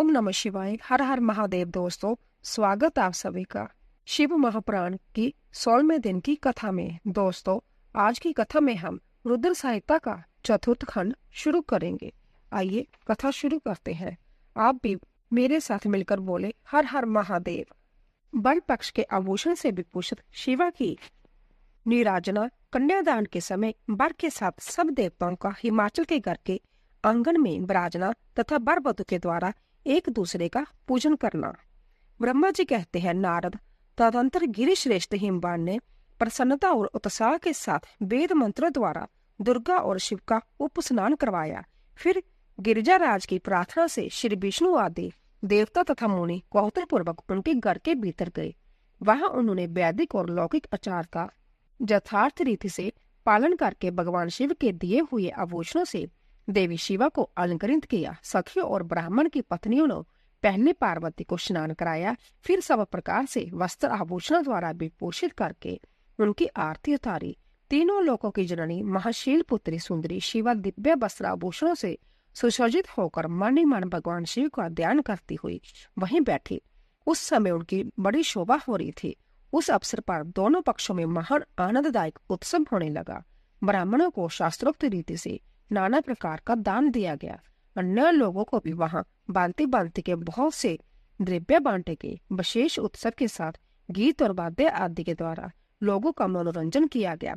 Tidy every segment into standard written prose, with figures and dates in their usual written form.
ओम नमः शिवाय। हर हर महादेव। दोस्तों, स्वागत आप सभी का शिव महापुराण की 16वें दिन की कथा में। दोस्तों, आज की कथा में हम रुद्र संहिता का चतुर्थ खंड शुरू करेंगे। आइए कथा शुरू करते हैं। आप भी मेरे साथ मिलकर बोले हर हर महादेव। वन पक्ष के आभूषण से विभूषित शिवा की नीराजना कन्यादान के समय वर के साथ सब देवताओं का हिमाचल के घर के आंगन में विराजना तथा वर वधू के द्वारा एक दूसरे का पूजन करना। ब्रह्मा जी कहते हैं, नारद तदंतर गिरिश्रेष्ठ हिमवान ने प्रसन्नता और उत्साह के साथ वेद मंत्रों द्वारा दुर्गा और शिव का उपस्नान करवाया। फिर गिरिजाराज की प्रार्थना से श्री विष्णु आदि देवता तथा मुनि कौतूहल पूर्वक उनके घर के भीतर गए। वहां उन्होंने वैदिक और लौकिक आचार का यथार्थ रीति से पालन करके भगवान शिव के दिए हुए आभूषणों से देवी शिवा को अलंकृत किया। सखियों और ब्राह्मण की पत्नियों ने पहले पार्वती को स्नान कराया, फिर सब प्रकार से वस्त्र आभूषण द्वारा विभूषित करके उनकी आरती उतारी। तीनों लोकों की जननी महाशील पुत्री सुंदरी शिवा दिव्य वस्त्र आभूषणों से सुसज्जित होकर मन ही मन भगवान शिव का ध्यान करती हुई वहीं बैठी। उस समय उनकी बड़ी शोभा हो रही थी। उस अवसर पर दोनों पक्षों में महान आनंददायक उत्सव होने लगा। ब्राह्मणों को शास्त्रोक्त रीति से नाना प्रकार का दान दिया गया। अन्य लोगों को भी वहां भांति भांति के बहुत से द्रव्य बांटे गए। विशेष उत्सव के साथ गीत और वाद्य आदि के द्वारा लोगों का मनोरंजन किया गया।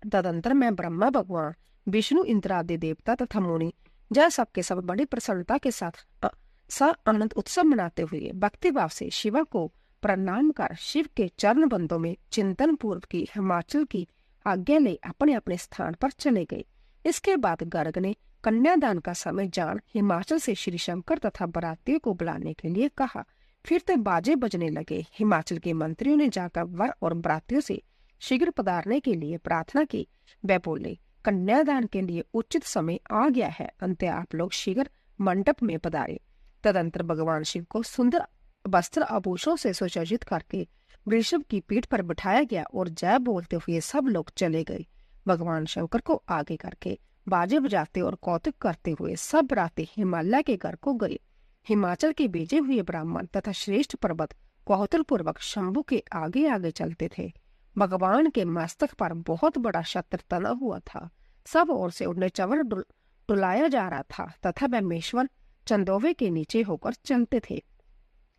तदंतर में ब्रह्मा, भगवान विष्णु, इंद्र आदि देवता तथा मुनि जय सबके सब बड़ी प्रसन्नता के साथ आनंद उत्सव मनाते हुए भक्ति भाव से शिवा को प्रणाम कर शिव के चरण बंदों में चिंतन पूर्व की हिमाचल की आज्ञा ले अपने अपने स्थान पर चले गए। इसके बाद गर्ग ने कन्यादान का समय जान हिमाचल से श्री शंकर तथा बरातियों को बुलाने के लिए कहा। फिर तो बाजे बजने लगे। हिमाचल के मंत्रियों ने जाकर वर और बरातियों से शीघ्र पधारने के लिए प्रार्थना की। वे बोले, कन्यादान के लिए उचित समय आ गया है, अंत आप लोग शीघ्र मंडप में पधारे। तदंतर भगवान शिव को सुंदर वस्त्र आभूषणों से सुसज्जित करके वृषभ की पीठ पर बिठाया गया और जय बोलते हुए सब लोग चले गए। भगवान शंकर को आगे करके बाजे बजाते और कौतुक करते हुए सब बराती हिमालय के घर को गए। हिमाचल के भेजे हुए ब्राह्मण तथा श्रेष्ठ पर्वत कौतूहल पूर्वक शंभु के आगे आगे चलते थे। भगवान के मस्तक पर बहुत बड़ा छत्र तना हुआ था। सब ओर से उन्हें चवर डुलाया जा रहा था तथा वह मेश्वर चंदोवे के नीचे होकर चलते थे।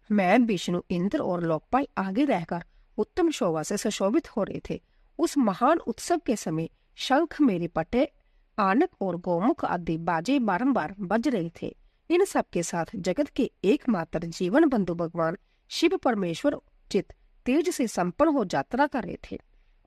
मैं, विष्णु, इंद्र और लोकपाल आगे रहकर उत्तम शोभा से सुशोभित हो रहे थे। उस महान उत्सव के समय शंख, मेरी पटे, आनक और गोमुख आदि बाजे बारंबार बज रहे थे। इन सब के साथ जगत के एकमात्र जीवन बंधु भगवान शिव परमेश्वर चित तेज से संपन्न हो यात्रा कर रहे थे।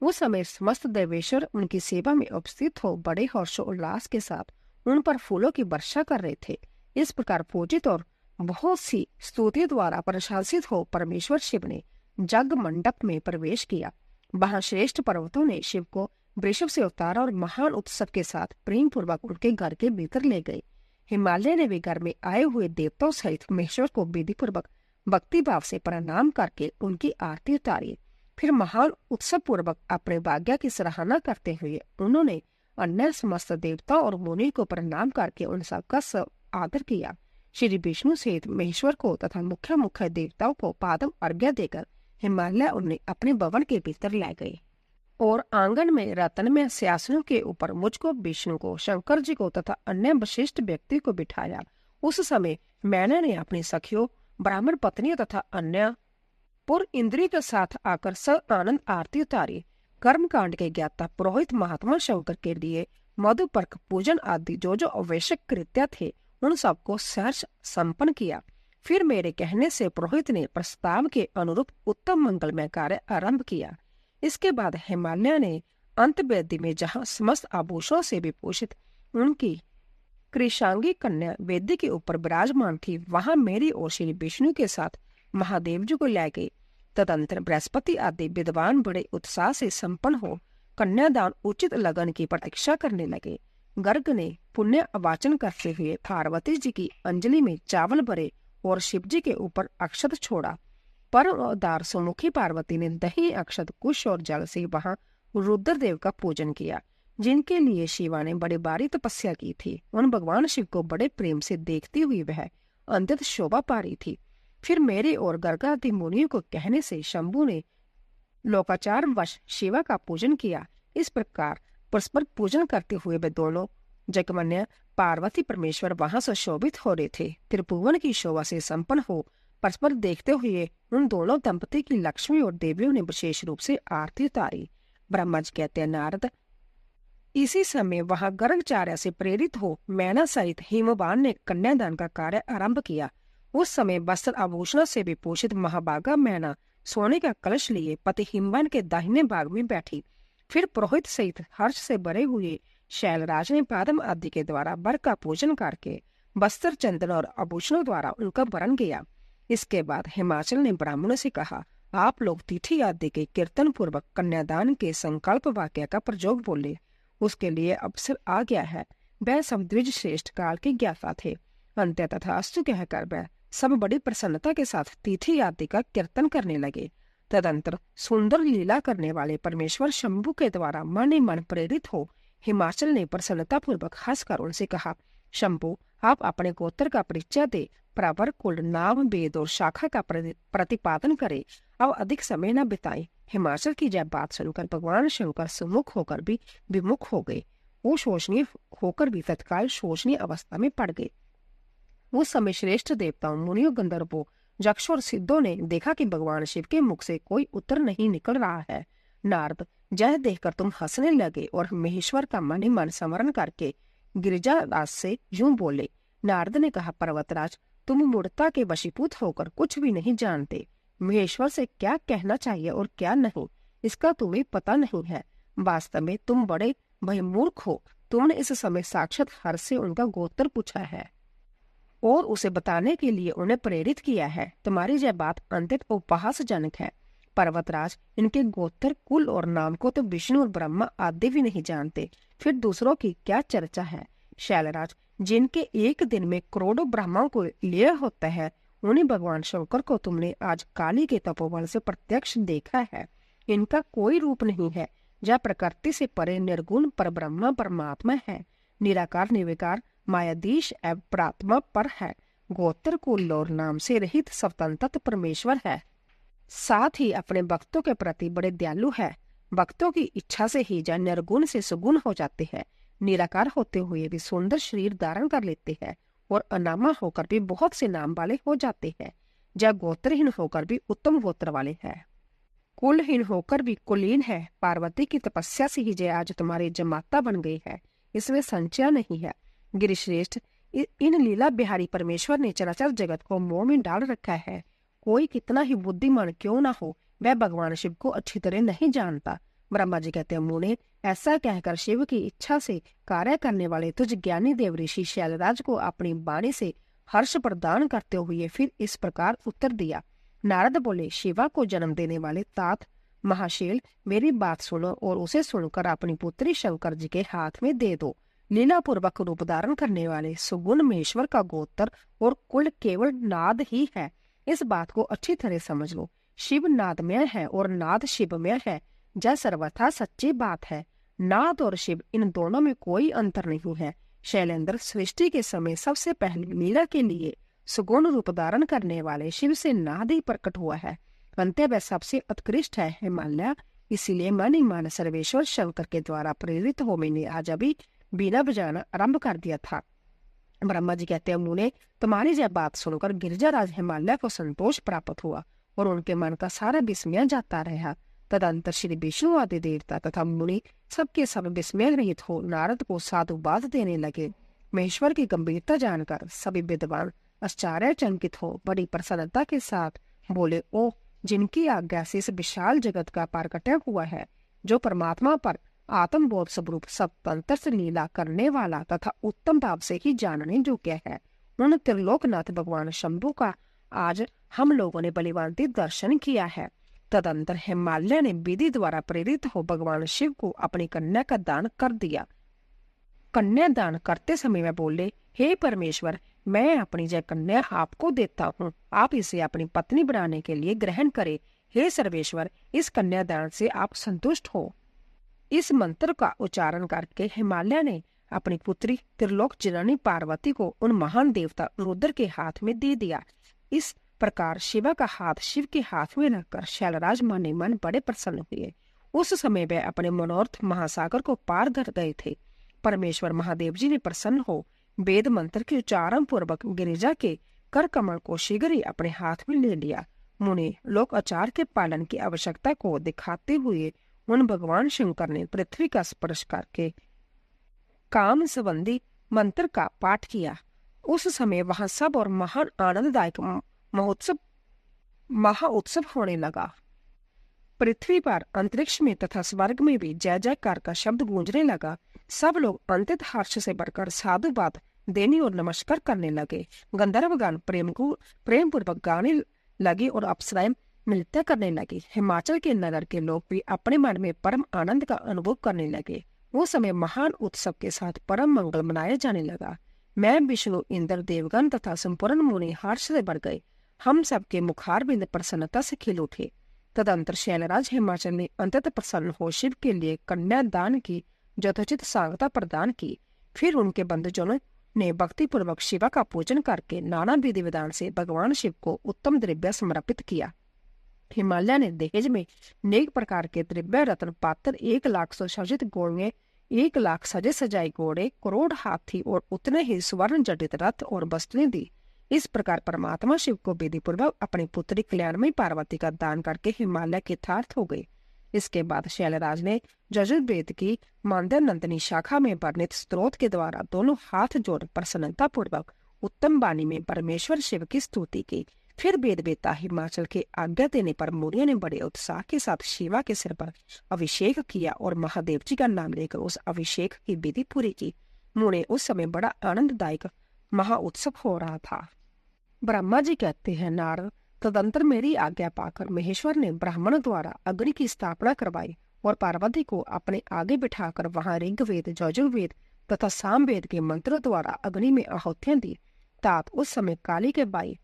उस समय समस्त देवेश्वर उनकी सेवा में उपस्थित हो बड़े हर्षोल्लास के साथ उन पर फूलों की वर्षा कर रहे थे। इस प्रकार पूजित और बहुत सी स्तुतियों द्वारा प्रशंसित हो परमेश्वर शिव ने जग मंडप में प्रवेश किया। वहां श्रेष्ठ पर्वतों ने शिव को वृषभ से उतारा और महान उत्सव के साथ प्रेम पूर्वक उनके घर के भीतर ले गए। हिमालय ने भी घर में आए हुए देवताओं सहित महेश्वर को विधि पूर्वक भक्ति भाव से प्रणाम करके उनकी आरती उतारी। फिर महान उत्सव पूर्वक अपने भाग्य की सराहना करते हुए उन्होंने अन्य समस्त देवताओं और मुनि को प्रणाम करके उन सबका सब आदर किया। श्री विष्णु सहित महेश्वर को तथा मुख्य मुख्य देवताओं को पादम अर्घ्य देकर हिमालय उन्हें अपने भवन के भीतर ले गए और आंगन में रत्नमय सिंहासनों के ऊपर मुझको, विष्णु को, शंकर जी को तथा अन्य विशिष्ट व्यक्ति को बिठाया। उस समय मैंने ने अपनी सखियों, ब्राह्मण पत्नियों तथा अन्य पुर इंद्रियों के साथ आकर सब आनंद आरती उतारी। कर्म कांड के ज्ञाता पुरोहित महात्मा शंकर के लिए मधुपर्क पूजन आदि जो जो आवश्यक कृत्य थे उन सबको सहर्ष संपन्न किया। फिर मेरे कहने से पुरोहित ने प्रस्ताव के अनुरूप उत्तम मंगलमय कार्य आरंभ किया। इसके बाद हिमालय ने अंत वेदी में जहाँ समस्त आभूषणों से विभूषित उनकी कृशांगी कन्या वेदी के ऊपर विराजमान थी, वहां मेरी और श्री विष्णु के साथ महादेव जी को ले गई। तदंतर बृहस्पति आदि विद्वान बड़े उत्साह से संपन्न हो कन्यादान उचित लगन की प्रतीक्षा करने लगे। गर्ग ने पुण्य अवाचन करते हुए पार्वती जी की अंजलि में चावल भरे और शिव जी के ऊपर अक्षत छोड़ा। परम उदार सुमुखी पार्वती ने दही, अक्षत, कुश और जल से वहां रुद्रदेव का पूजन किया, जिनके लिए शिवा ने बड़े बारी तपस्या की थी। उन भगवान शिव को बड़े प्रेम से देखती हुई वह अत्यंत शोभा पा रही थी। फिर मेरे और गर्गादि मुनियों को कहने से शंभु ने लोकाचार वश शिवा का पूजन किया। इस प्रकार परस्पर पूजन करते हुए वे दोनों जगमन्य पार्वती परमेश्वर वहां सुशोभित हो रहे थे। त्रिभुवन की शोभा से संपन्न हो परस्पर देखते हुए उन दोनों दंपति की लक्ष्मी और देवियों ने विशेष रूप से आरती उतारी। ब्रह्मा जी कहते हैं, नारद, इसी समय वहां गर्गचार्य से प्रेरित हो मैना सहित हिमवान ने कन्यादान का कार्य आरंभ किया। उस समय वस्त्र आभूषणों से विभूषित महाभागा मैना सोने का कलश लिए पति हिमवान के दाहिने भाग में बैठी। फिर पुरोहित सहित हर्ष से भरे हुए शैलराज ने पादम आदि के द्वारा वर का पूजन करके वस्त्र, चंदन और आभूषणों द्वारा उनका वरण किया। इसके बाद हिमाचल ने ब्राह्मणों से कहा, आप लोग तिथि आदि के कीर्तन पूर्वक कन्यादान के संकल्प वाक्य का प्रयोग बोले। उसके लिए अवसर आ गया है। वह सब द्विज श्रेष्ठ काल के ज्ञाता थे। अंत्य तथास्तु कहकर वह सब बड़ी प्रसन्नता के साथ तिथि आदि का कीर्तन करने लगे। तदंतर सुंदर लीला करने वाले परमेश्वर शंभु के द्वारा मन ही मन प्रेरित हो हिमाचल ने प्रसन्नता पूर्वक हंसकर उनसे कहा, शंभु, आप अपने गोत्र का परिचय दे, प्रवर, कुल, नाम, वेद और शाखा का प्रतिपादन करे। अब अधिक समय न बिताए। हिमाचल की जब बात सुनकर भगवान शंकर सुमुख होकर भी विमुख हो गए। वो शोचनीय होकर भी तत्काल शोचनीय अवस्था में पड़ गए। उस समय श्रेष्ठ देवताओं, मुनियों, गंधर्वों, यक्षों और सिद्धों ने देखा कि भगवान शिव के मुख से कोई उत्तर नहीं निकल रहा है। नारद, यह देखकर तुम हंसने लगे और महेश्वर का मन ही मन स्मरण करके गिरिजाराज से यूं बोले। नारद ने कहा, पर्वतराज, तुम मूढ़ता के वशीभूत होकर कुछ भी नहीं जानते। महेश्वर से क्या कहना चाहिए और क्या नहीं, इसका तुम्हें पता नहीं है। वास्तव में तुम बड़े भयमूर्ख हो। तुमने इस समय साक्षात हर्ष से उनका गोत्र पूछा है और उसे बताने के लिए उन्हें प्रेरित किया है। तुम्हारी यह बात अत्यंत उपहासजनक है। पर्वतराज, इनके गोत्र, कुल और नाम को तो विष्णु और ब्रह्मा आदि भी नहीं जानते, फिर दूसरों की क्या चर्चा है। शैलराज, जिनके एक दिन में करोड़ों ब्रह्माओं को लिया होता है, उन्हीं भगवान शंकर को तुमने आज काली के तपोबल से प्रत्यक्ष देखा है। इनका कोई रूप नहीं है। यह प्रकृति से परे निर्गुण परब्रह्म परमात्मा है। निराकार, निर्विकार, मायाधीश एवं प्रात्मा पर है। गोत्र, कुल और नाम से रहित स्वतंत्र परमेश्वर है। साथ ही अपने भक्तों के प्रति बड़े दयालु है। भक्तों की इच्छा से ही जन निर्गुण से सुगुण हो जाते हैं। निराकार होते हुए भी सुंदर शरीर धारण कर लेते हैं और अनामा होकर भी बहुत से नाम वाले हो जाते हैं। जब गोत्रहीन होकर भी उत्तम गोत्र वाले हैं, कुलहीन होकर भी कुलीन है। पार्वती की तपस्या से ही जय आज तुम्हारी जमाता बन गई है, इसमें संशय नहीं है। गिरिश्रेष्ठ, इन लीला बिहारी परमेश्वर ने चराचर जगत को मोह में डाल रखा है। कोई कितना ही बुद्धिमान क्यों ना हो, वह भगवान शिव को अच्छी तरह नहीं जानता। ब्रह्मा जी कहते हैं, मुने, ऐसा कहकर शिव की इच्छा से कार्य करने वाले तुझ ज्ञानी देव ऋषि शैलराज को अपनी वाणी से हर्ष प्रदान करते हुए फिर इस प्रकार उत्तर दिया। नारद बोले, शिवा को जन्म देने वाले तात महाशैल, मेरी बात सुनो और उसे सुनकर अपनी पुत्री शंकर जी के हाथ में दे दो। लीला पूर्वक रूप धारण करने वाले सुगुण महेश्वर का गोत्र और कुल केवल नाद ही है। इस बात को अच्छी तरह समझ लो। शिव नादमय है और नाद शिवमय है। यह सर्वथा सच्ची बात है। नाद और शिव, इन दोनों में कोई अंतर नहीं है। शैलेंद्र, सृष्टि के समय सबसे पहले लीला के लिए सुगुण रूप धारण करने वाले शिव से नाद ही प्रकट हुआ है। अंत्य वह सबसे उत्कृष्ट है। हिमालय, इसीलिए मन ही मन सर्वेश्वर शंकर के द्वारा प्रेरित हो मैंने आज अभी बीना बजाना आरंभ कर दिया था। ब्रह्मा जी कहते हैं, मुने, तुम्हारी यह बात सुनकर गिरिजाराज हिमालय को संतोष प्राप्त हुआ और उनके मन का सारा विस्मय जाता रहा। तदंतर श्री विष्णु आदि देवता तथा मुनि सबके सब विस्मय रहित हो नारद को साधुवाद देने लगे। महेश्वर की गंभीरता जानकर सभी विद्वान आश्चर्यचकित हो बड़ी प्रसन्नता के साथ बोले, ओ, जिनकी आज्ञा से इस विशाल जगत का पारकट्य हुआ है, जो परमात्मा पर आत्मबोध स्वरूप स्वतंत्र से लीला करने वाला तथा उत्तम भाव से ही जानने योग्य है, उन त्रिलोकनाथ भगवान शंभु का आज हम लोगों ने बलिवांती दर्शन किया है। तदंतर हिमालय ने विधि द्वारा प्रेरित हो भगवान शिव को अपनी कन्या का दान कर दिया। कन्या दान करते समय वे बोले, हे परमेश्वर, मैं अपनी जय कन्या आपको देता हूँ, आप इसे अपनी पत्नी बनाने के लिए ग्रहण करें। हे सर्वेश्वर, इस कन्यादान से आप संतुष्ट हो। इस मंत्र का उच्चारण करके हिमालय ने अपनी पुत्री त्रिलोक जननी पार्वती को उन महान देवता रुद्र के हाथ में दे दिया। इस प्रकार शिवा का हाथ शिव के हाथ में रखकर शैलराज मन ही मन बड़े प्रसन्न हुए। उस समय वे अपने मनोरथ महासागर को पार कर गए थे। परमेश्वर महादेव जी ने प्रसन्न हो वेद मंत्र के उच्चारण पूर्वक गिरिजा के कर कमल को शीघ्र ही अपने हाथ में ले लिया। मुनि लोक आचार के पालन की आवश्यकता को दिखाते हुए उन भगवान शंकर ने पृथ्वी का स्पर्श करके काम संबंधी मंत्र का पाठ किया। उस समय वहां सब और महान आनंददायक महा उत्सव होने लगा। पृथ्वी पर, अंतरिक्ष में तथा स्वर्ग में भी जय जयकार का शब्द गूंजने लगा। सब लोग अंतित हर्ष से भरकर साधुवाद देने और नमस्कार करने लगे। गंधर्वगण प्रेम पूर्वक गाने लगे और अप्सराएं नृत्य करने लगी। हिमाचल के नगर के लोग भी अपने मन में परम आनंद का अनुभव करने लगे। वो समय महान उत्सव के साथ परम मंगल मनाया जाने लगा। मैं, विष्णु, इंद्र, देवगण तथा संपूर्ण मुनि हर्ष से भर गए। हम सबके मुखारबिंद प्रसन्नता से खिल उठे। तदंतर शैलराज हिमाचल ने अंततः प्रसन्न हो शिव के लिए कन्या दान की यथोचित सांगता प्रदान की। फिर उनके बंधुजनों ने भक्ति पूर्वक शिवा का पूजन करके नाना विधि विधान से भगवान शिव को उत्तम द्रव्य समर्पित किया। हिमालय ने दहेज में अनेक प्रकार के द्रव्य, रत्न पात्र, 1 लाख सुसज्जित घोड़े, 1 लाख सजे सजाए घोड़े, करोड़ हाथी और उतने ही स्वर्ण जटित रथ और वस्तुएं दी। इस प्रकार परमात्मा शिव को विधि पूर्वक अपनी पुत्री कल्याणमयी पार्वती का दान करके हिमालय कृतार्थ हो गए। इसके बाद शैलराज ने यजुर्वेद की मांद्य नंदनी शाखा में वर्णित स्त्रोत के द्वारा दोनों हाथ जोड़ प्रसन्नता पूर्वक उत्तम वाणी में परमेश्वर शिव की स्तुति की। फिर वेद वेता हिमाचल के आज्ञा देने पर मुनियों ने बड़े उत्साह के साथ शिवा के सिर पर अभिषेक किया और महादेव जी का नाम लेकर उस अभिषेक की विधि पूरी की। मुने उस समय बड़ा आनंददायक महा उत्सव हो रहा था। ब्रह्मा जी कहते हैं, नारद, तदंतर मेरी आज्ञा पाकर महेश्वर ने ब्राह्मणों द्वारा अग्नि की स्थापना करवाई और पार्वती को अपने आगे बिठाकर वहां ऋग्वेद, यजुर्वेद तथा सामवेद के मंत्रों द्वारा अग्नि में आहुतियां दी। तात उस समय काली के भाई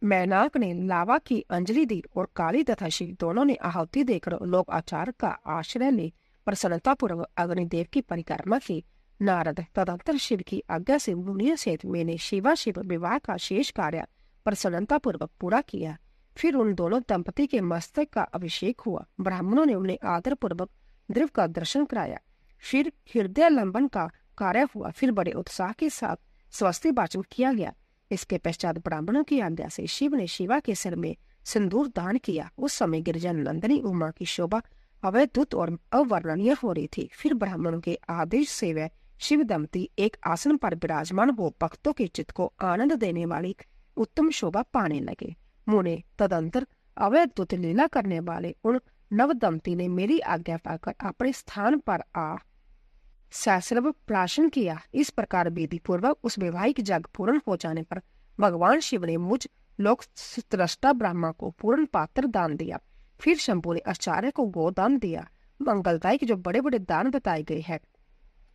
मैनाक ने लावा की अंजलि दी और काली तथा शिव दोनों ने आहुति देकर लोक आचार का आश्रय ले प्रसन्नता पूर्वक अग्निदेव की परिक्रमा की। नारद, तदंतर शिव की आज्ञा से मुनियों सहित मैंने शिवा शिव विवाह का शेष कार्य प्रसन्नता पूर्वक पूरा किया। फिर उन दोनों दंपति के मस्तक का अभिषेक हुआ। ब्राह्मणों ने उन्हें आदर पूर्वक द्रव्य का दर्शन कराया। फिर हृदय लंबन का कार्य हुआ। फिर बड़े उत्साह के साथ स्वस्ति वाचन किया गया। इसके पश्चात ब्राह्मणों की आज्ञा से शिव ने शिवा के सिर में सिंदूर दान किया। उस समय गिरिजा नंदनी उमा की शोभा अवैधुत और अवर्णनीय हो रही थी। फिर ब्राह्मणों के आदेश से वह शिव दंपति एक आसन पर विराजमान हो भक्तों के चित्त को आनंद देने वाली उत्तम शोभा पाने लगे। मुने तदंतर अवैधुत लीला करने वाले उन नव दंपति ने मेरी आज्ञा पाकर अपने स्थान पर आ सैसर्व प्राशन किया। इस प्रकार विधि पूर्वक उस वैवाहिक यज्ञ पूर्ण हो जाने पर भगवान शिव ने मुझ लोक स्रष्टा ब्रह्मा को पूर्ण पात्र दान दिया। फिर शंभु ने आचार्य को गोदान दिया। मंगलदायक जो बड़े बड़े दान बताए गए हैं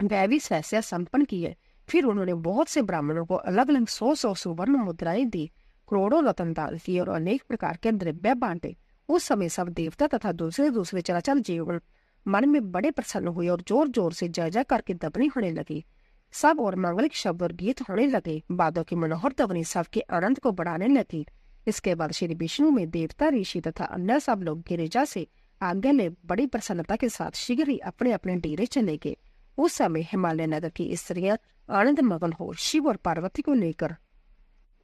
वह भी सहस्या संपन्न किए। फिर उन्होंने बहुत से ब्राह्मणों को अलग अलग 100 सुवर्ण मुद्राएं दी, करोड़ों रत्न दान किए और अनेक प्रकार के द्रव्य बांटे। उस समय सब देवता तथा दूसरे चराचर जीव मन में बड़े प्रसन्न हुए और जोर जोर से जय जय करके दबनी होने लगी। सब और मांगलिक शब्द और गीत होने लगे। बादों की मनोहर दबनी सबके आनंद को बढ़ाने लगी। इसके बाद श्री विष्णु में देवता, ऋषि तथा अन्य सब लोग गिरिजा से आज्ञा ले बड़ी प्रसन्नता के साथ शीघ्र ही अपने अपने डेरे चले गए। उस समय हिमालय नगर की स्त्रियां आनंद मगन हो शिव और पार्वती को लेकर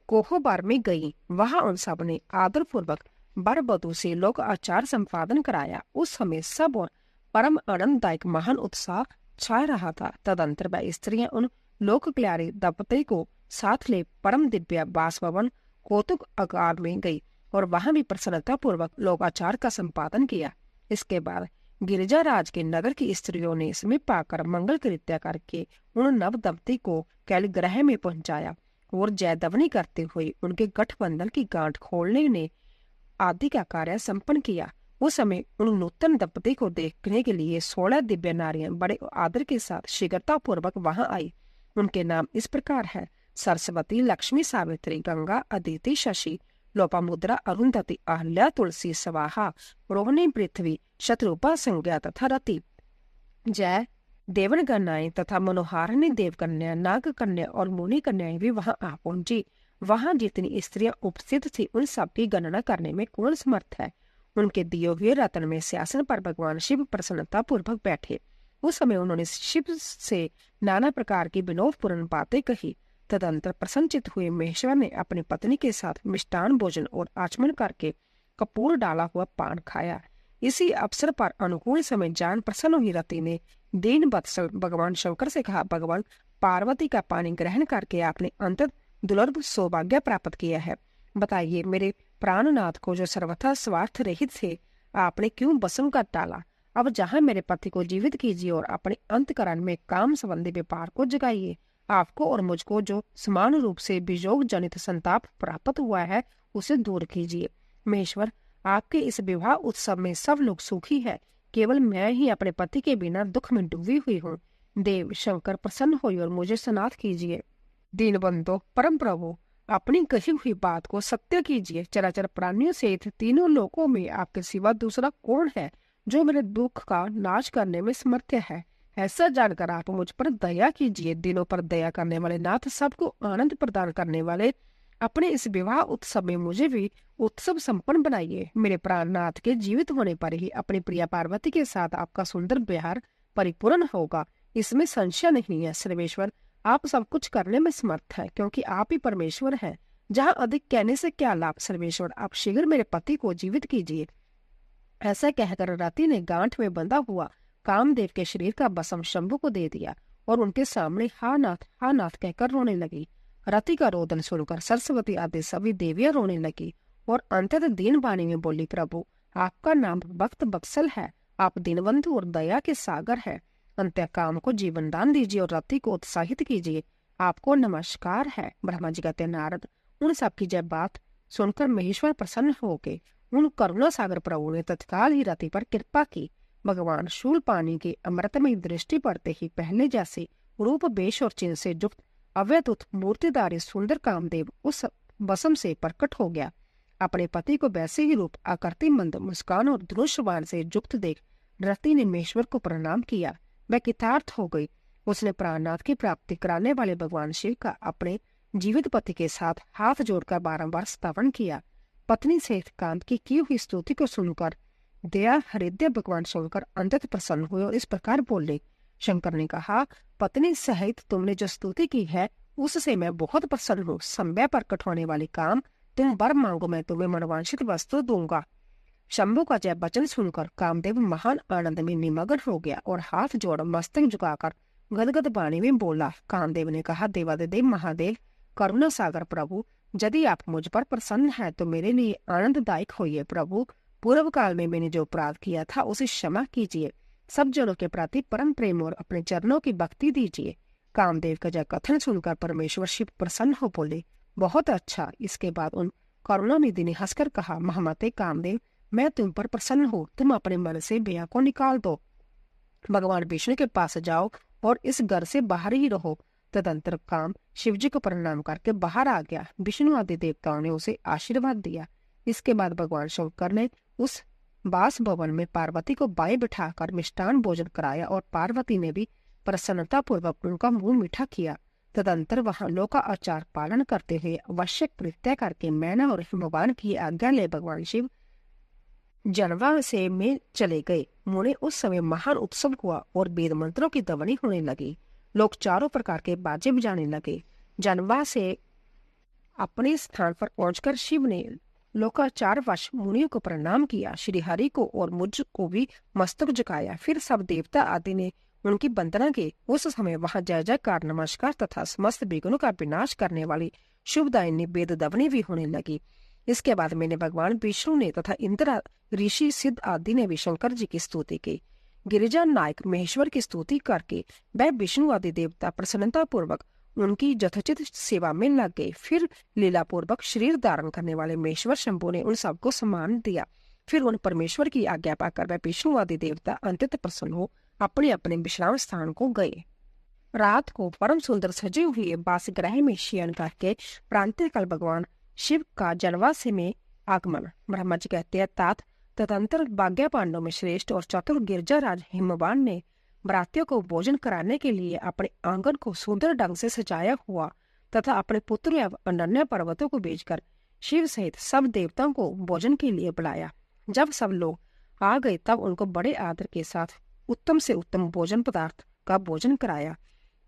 कोहोबार में गई। वहां उन सब ने आदर पूर्वक वर वधू से लोक आचार संपादन कराया। उस समय सब और परम आनंददायक महान उत्साह छा रहा था। तदंतर वह स्त्रियां उन लोक कल्याणी दंपति को साथ ले परम दिव्य बासभवन कौतुक आकार में गई और वहां भी प्रसन्नता पूर्वक लोकाचार का संपादन किया। इसके बाद गिरिजा राज के नगर की स्त्रियों ने समीप पाकर मंगल कृत्य करके उन नव दंपति को कैलग्रह में पहुंचाया और जयदवनी करते हुए उनके गठबंधन की गांठ खोलने ने आदि का कार्य संपन्न किया। उस समय उन नूतन दंपति को देखने के लिए 16 दिव्य नारियां बड़े आदर के साथ शीघ्रता पूर्वक वहां आई। उनके नाम इस प्रकार है: सरस्वती, लक्ष्मी, सावित्री, गंगा, अदिति, शशि, लोपामुद्रा, अरुंधति, अहल्या, तुलसी, स्वाहा, रोहिणी, पृथ्वी, शत्रुपा, संज्ञा तथा रति। जय देवन कन्याएं तथा मनोहारिणी देव कन्या, नाग कन्या और मुनि कन्याएं भी वहां आ पहुंची। वहां जितनी स्त्रियां उपस्थित थी उन सब की गणना करने में कौन समर्थ है। उनके दिए हुए रत्न में सिंहासन पर भगवान शिव प्रसन्नता पूर्वक बैठे। उस समय उन्होंने शिव से नाना प्रकार की विनोदपूर्ण बातें कही। तदंतर प्रसन्नचित हुए महेश्वर ने अपनी पत्नी के साथ मिष्टान भोजन और आचमन करके कपूर डाला हुआ पान खाया। इसी अवसर पर अनुकूल समय जान प्रसन्न हुई रति ने दीन वत्सल भगवान शंकर से कहा, भगवान पार्वती का पानी ग्रहण करके आपने अंतत दुर्लभ सौभाग्य प्राप्त किया है। बताइए, मेरे प्राणनाथ को जो सर्वथा स्वार्थ रहित थे, आपने क्यों भस्म कर डाला। अब जहाँ मेरे पति को जीवित कीजिए और अपने अंतकरण में काम संबंधी व्यापार को जगाइए। आपको और मुझको जो समान रूप से वियोग जनित संताप प्राप्त हुआ है उसे दूर कीजिए। महेश्वर, आपके इस विवाह उत्सव में सब लोग सुखी है, केवल मैं ही अपने पति के बिना दुख में डूबी हुई हूँ। देव शंकर प्रसन्न हुई और मुझे स्नात कीजिए। दीनबंधो परम प्रभु, अपनी कही हुई बात को सत्य कीजिए। चराचर प्राणियों सहित तीनों लोकों में आपके सिवा दूसरा कौन है जो मेरे दुख का नाश करने में समर्थ है। ऐसा जानकर आप मुझ पर दया कीजिए। दिनों पर दया करने वाले नाथ, सबको आनंद प्रदान करने वाले, अपने इस विवाह उत्सव में मुझे भी उत्सव संपन्न बनाइए। मेरे प्राणनाथ के जीवित होने पर ही अपनी प्रिया पार्वती के साथ आपका सुंदर व्यवहार परिपूर्ण होगा, इसमें संशय नहीं है। सर्वेश्वर, आप सब कुछ करने में समर्थ है, क्योंकि आप ही परमेश्वर हैं। जहाँ अधिक कहने से क्या लाभ। सर्वेश्वर, आप शीघ्र मेरे पति को जीवित कीजिए। ऐसा कहकर रति ने गांठ में बंधा हुआ कामदेव के शरीर का भस्म शंभु को दे दिया और उनके सामने हा नाथ कहकर रोने लगी। रति का रोदन सुनकर सरस्वती आदि सभी देवियां रोने लगी और अंततः दीन वाणी में बोली, प्रभु, आपका नाम भक्त बत्सल है, आप दीनबंधु और दया के सागर हैं। अंत्य काम को जीवन दान दीजिए और रति को उत्साहित कीजिए। आपको नमस्कार है। ब्रह्मा जी कहते नारद, उन सबकी जब बात सुनकर महेश्वर प्रसन्न हो गए। उन करुणा सागर प्रभु ने तत्काल ही रति पर कृपा की। भगवान शूल पानी की अमृतमय दृष्टि पड़ते ही पहले जैसे रूप वेश और चिन्ह से युक्त अव्यतुत मूर्तिधारी सुंदर कामदेव उस भस्म से प्रकट हो गया। अपने पति को वैसे ही रूप, आकृति, मंद मुस्कान और धनुष्यबाण से युक्त देख रति ने महेश्वर को प्रणाम किया। वह कृतार्थ हो गई। उसने प्राणनाथ की प्राप्ति कराने वाले भगवान शिव का अपने जीवित पति के साथ हाथ जोड़कर बारंबार स्तवन किया। पत्नी सहित कांत की हुई स्तुति को सुनकर दया हृदय भगवान शंकर अंतत प्रसन्न हुए और इस प्रकार बोले। शंकर ने कहा, पत्नी सहित तुमने जो स्तुति की है उससे मैं बहुत प्रसन्न हूँ। समय प्रकट होने वाली काम, तुम वर मांगो, मैं तुम्हें मनोवांछित वस्तु दूंगा। शंभु का जय वचन सुनकर कामदेव महान आनंद में निमग्न हो गया और हाथ जोड़ मस्तक झुकाकर गदगद वाणी में बोला। कामदेव ने कहा, देवादिदेव महादेव, करुणा सागर प्रभु, यदि आप मुझ पर प्रसन्न हैं तो मेरे लिए आनंददायक होइए। प्रभु, पूर्व काल में मैंने जो अपराध किया था उसे क्षमा कीजिए। सब जनों के प्रति परम प्रेम और अपने चरणों की भक्ति दीजिए। कामदेव का जय कथन सुनकर परमेश्वर शिव प्रसन्न हो बोले, बहुत अच्छा। इसके बाद उन करुणानिधि ने हंसकर कहा, महामते कामदेव, मैं तुम पर प्रसन्न हूँ, तुम अपने मन से भैया को निकाल दो। भगवान विष्णु के पास जाओ और इस घर से बाहर ही रहो। तदंतर काम शिवजी को प्रणाम करके बाहर आ गया। विष्णु आदि देवताओं ने उसे आशीर्वाद दिया। इसके बाद भगवान शंकर ने उस बास भवन में पार्वती को बाएं बिठाकर मिष्टान भोजन कराया और पार्वती ने भी प्रसन्नता पूर्वक उनका मुंह मीठा किया। तदंतर वहां लोक का आचार पालन करते हुए आवश्यक परित्याग करके मैना और हिमवान की आज्ञा ले भगवान शिव जनवा से में चले गए। मुने उस समय महान उत्सव हुआ और वेद मंत्रों की ध्वनि होने लगी। लोग चारों प्रकार के बाजे बजाने लगे। जनवा से अपने स्थान पर पहुंचकर शिव ने लोकाचार वश मुनियों को प्रणाम किया। श्री हरि को और मुझ को भी मस्तक झुकाया। फिर सब देवता आदि ने उनकी वंदना की। उस समय वहां जय जयकार, नमस्कार तथा समस्त विघ्नों का विनाश करने वाली शुभदायिनी वेद ध्वनि भी होने लगी। इसके बाद मैंने भगवान विष्णु ने तथा इंद्र, ऋषि, सिद्ध आदि ने भी शंकर जी की स्तुति की। गिरिजा नायक महेश्वर की स्तुति करके वह विष्णु आदि देवता प्रसन्नता पूर्वक उनकी यथोचित सेवा में लग गए। फिर लीला पूर्वक शरीर धारण करने वाले महेश्वर शंभु ने उन सबको सम्मान दिया। फिर उन परमेश्वर की आज्ञा पाकर वह विष्णु आदि देवता अंत्यत प्रसन्न हो अपने अपने विश्राम स्थान को गए। रात को परम सुंदर सजे हुए बास ग्रह में शयन करके प्रांतीय काल भगवान शिव का जनवासे में आगमन। ब्रह्मा जी कहते हैं, तात तदंतर भाग्य पांडव में श्रेष्ठ और चतुर गिरजाराज हिमवान ने बरातियों को भोजन कराने के लिए अपने आंगन को सुंदर ढंग से सजाया हुआ तथा अपने पुत्र एवं अनन्य पर्वतों को भेजकर शिव सहित सब देवताओं को भोजन के लिए बुलाया। जब सब लोग आ गए तब उनको बड़े आदर के साथ उत्तम से उत्तम भोजन पदार्थ का भोजन कराया।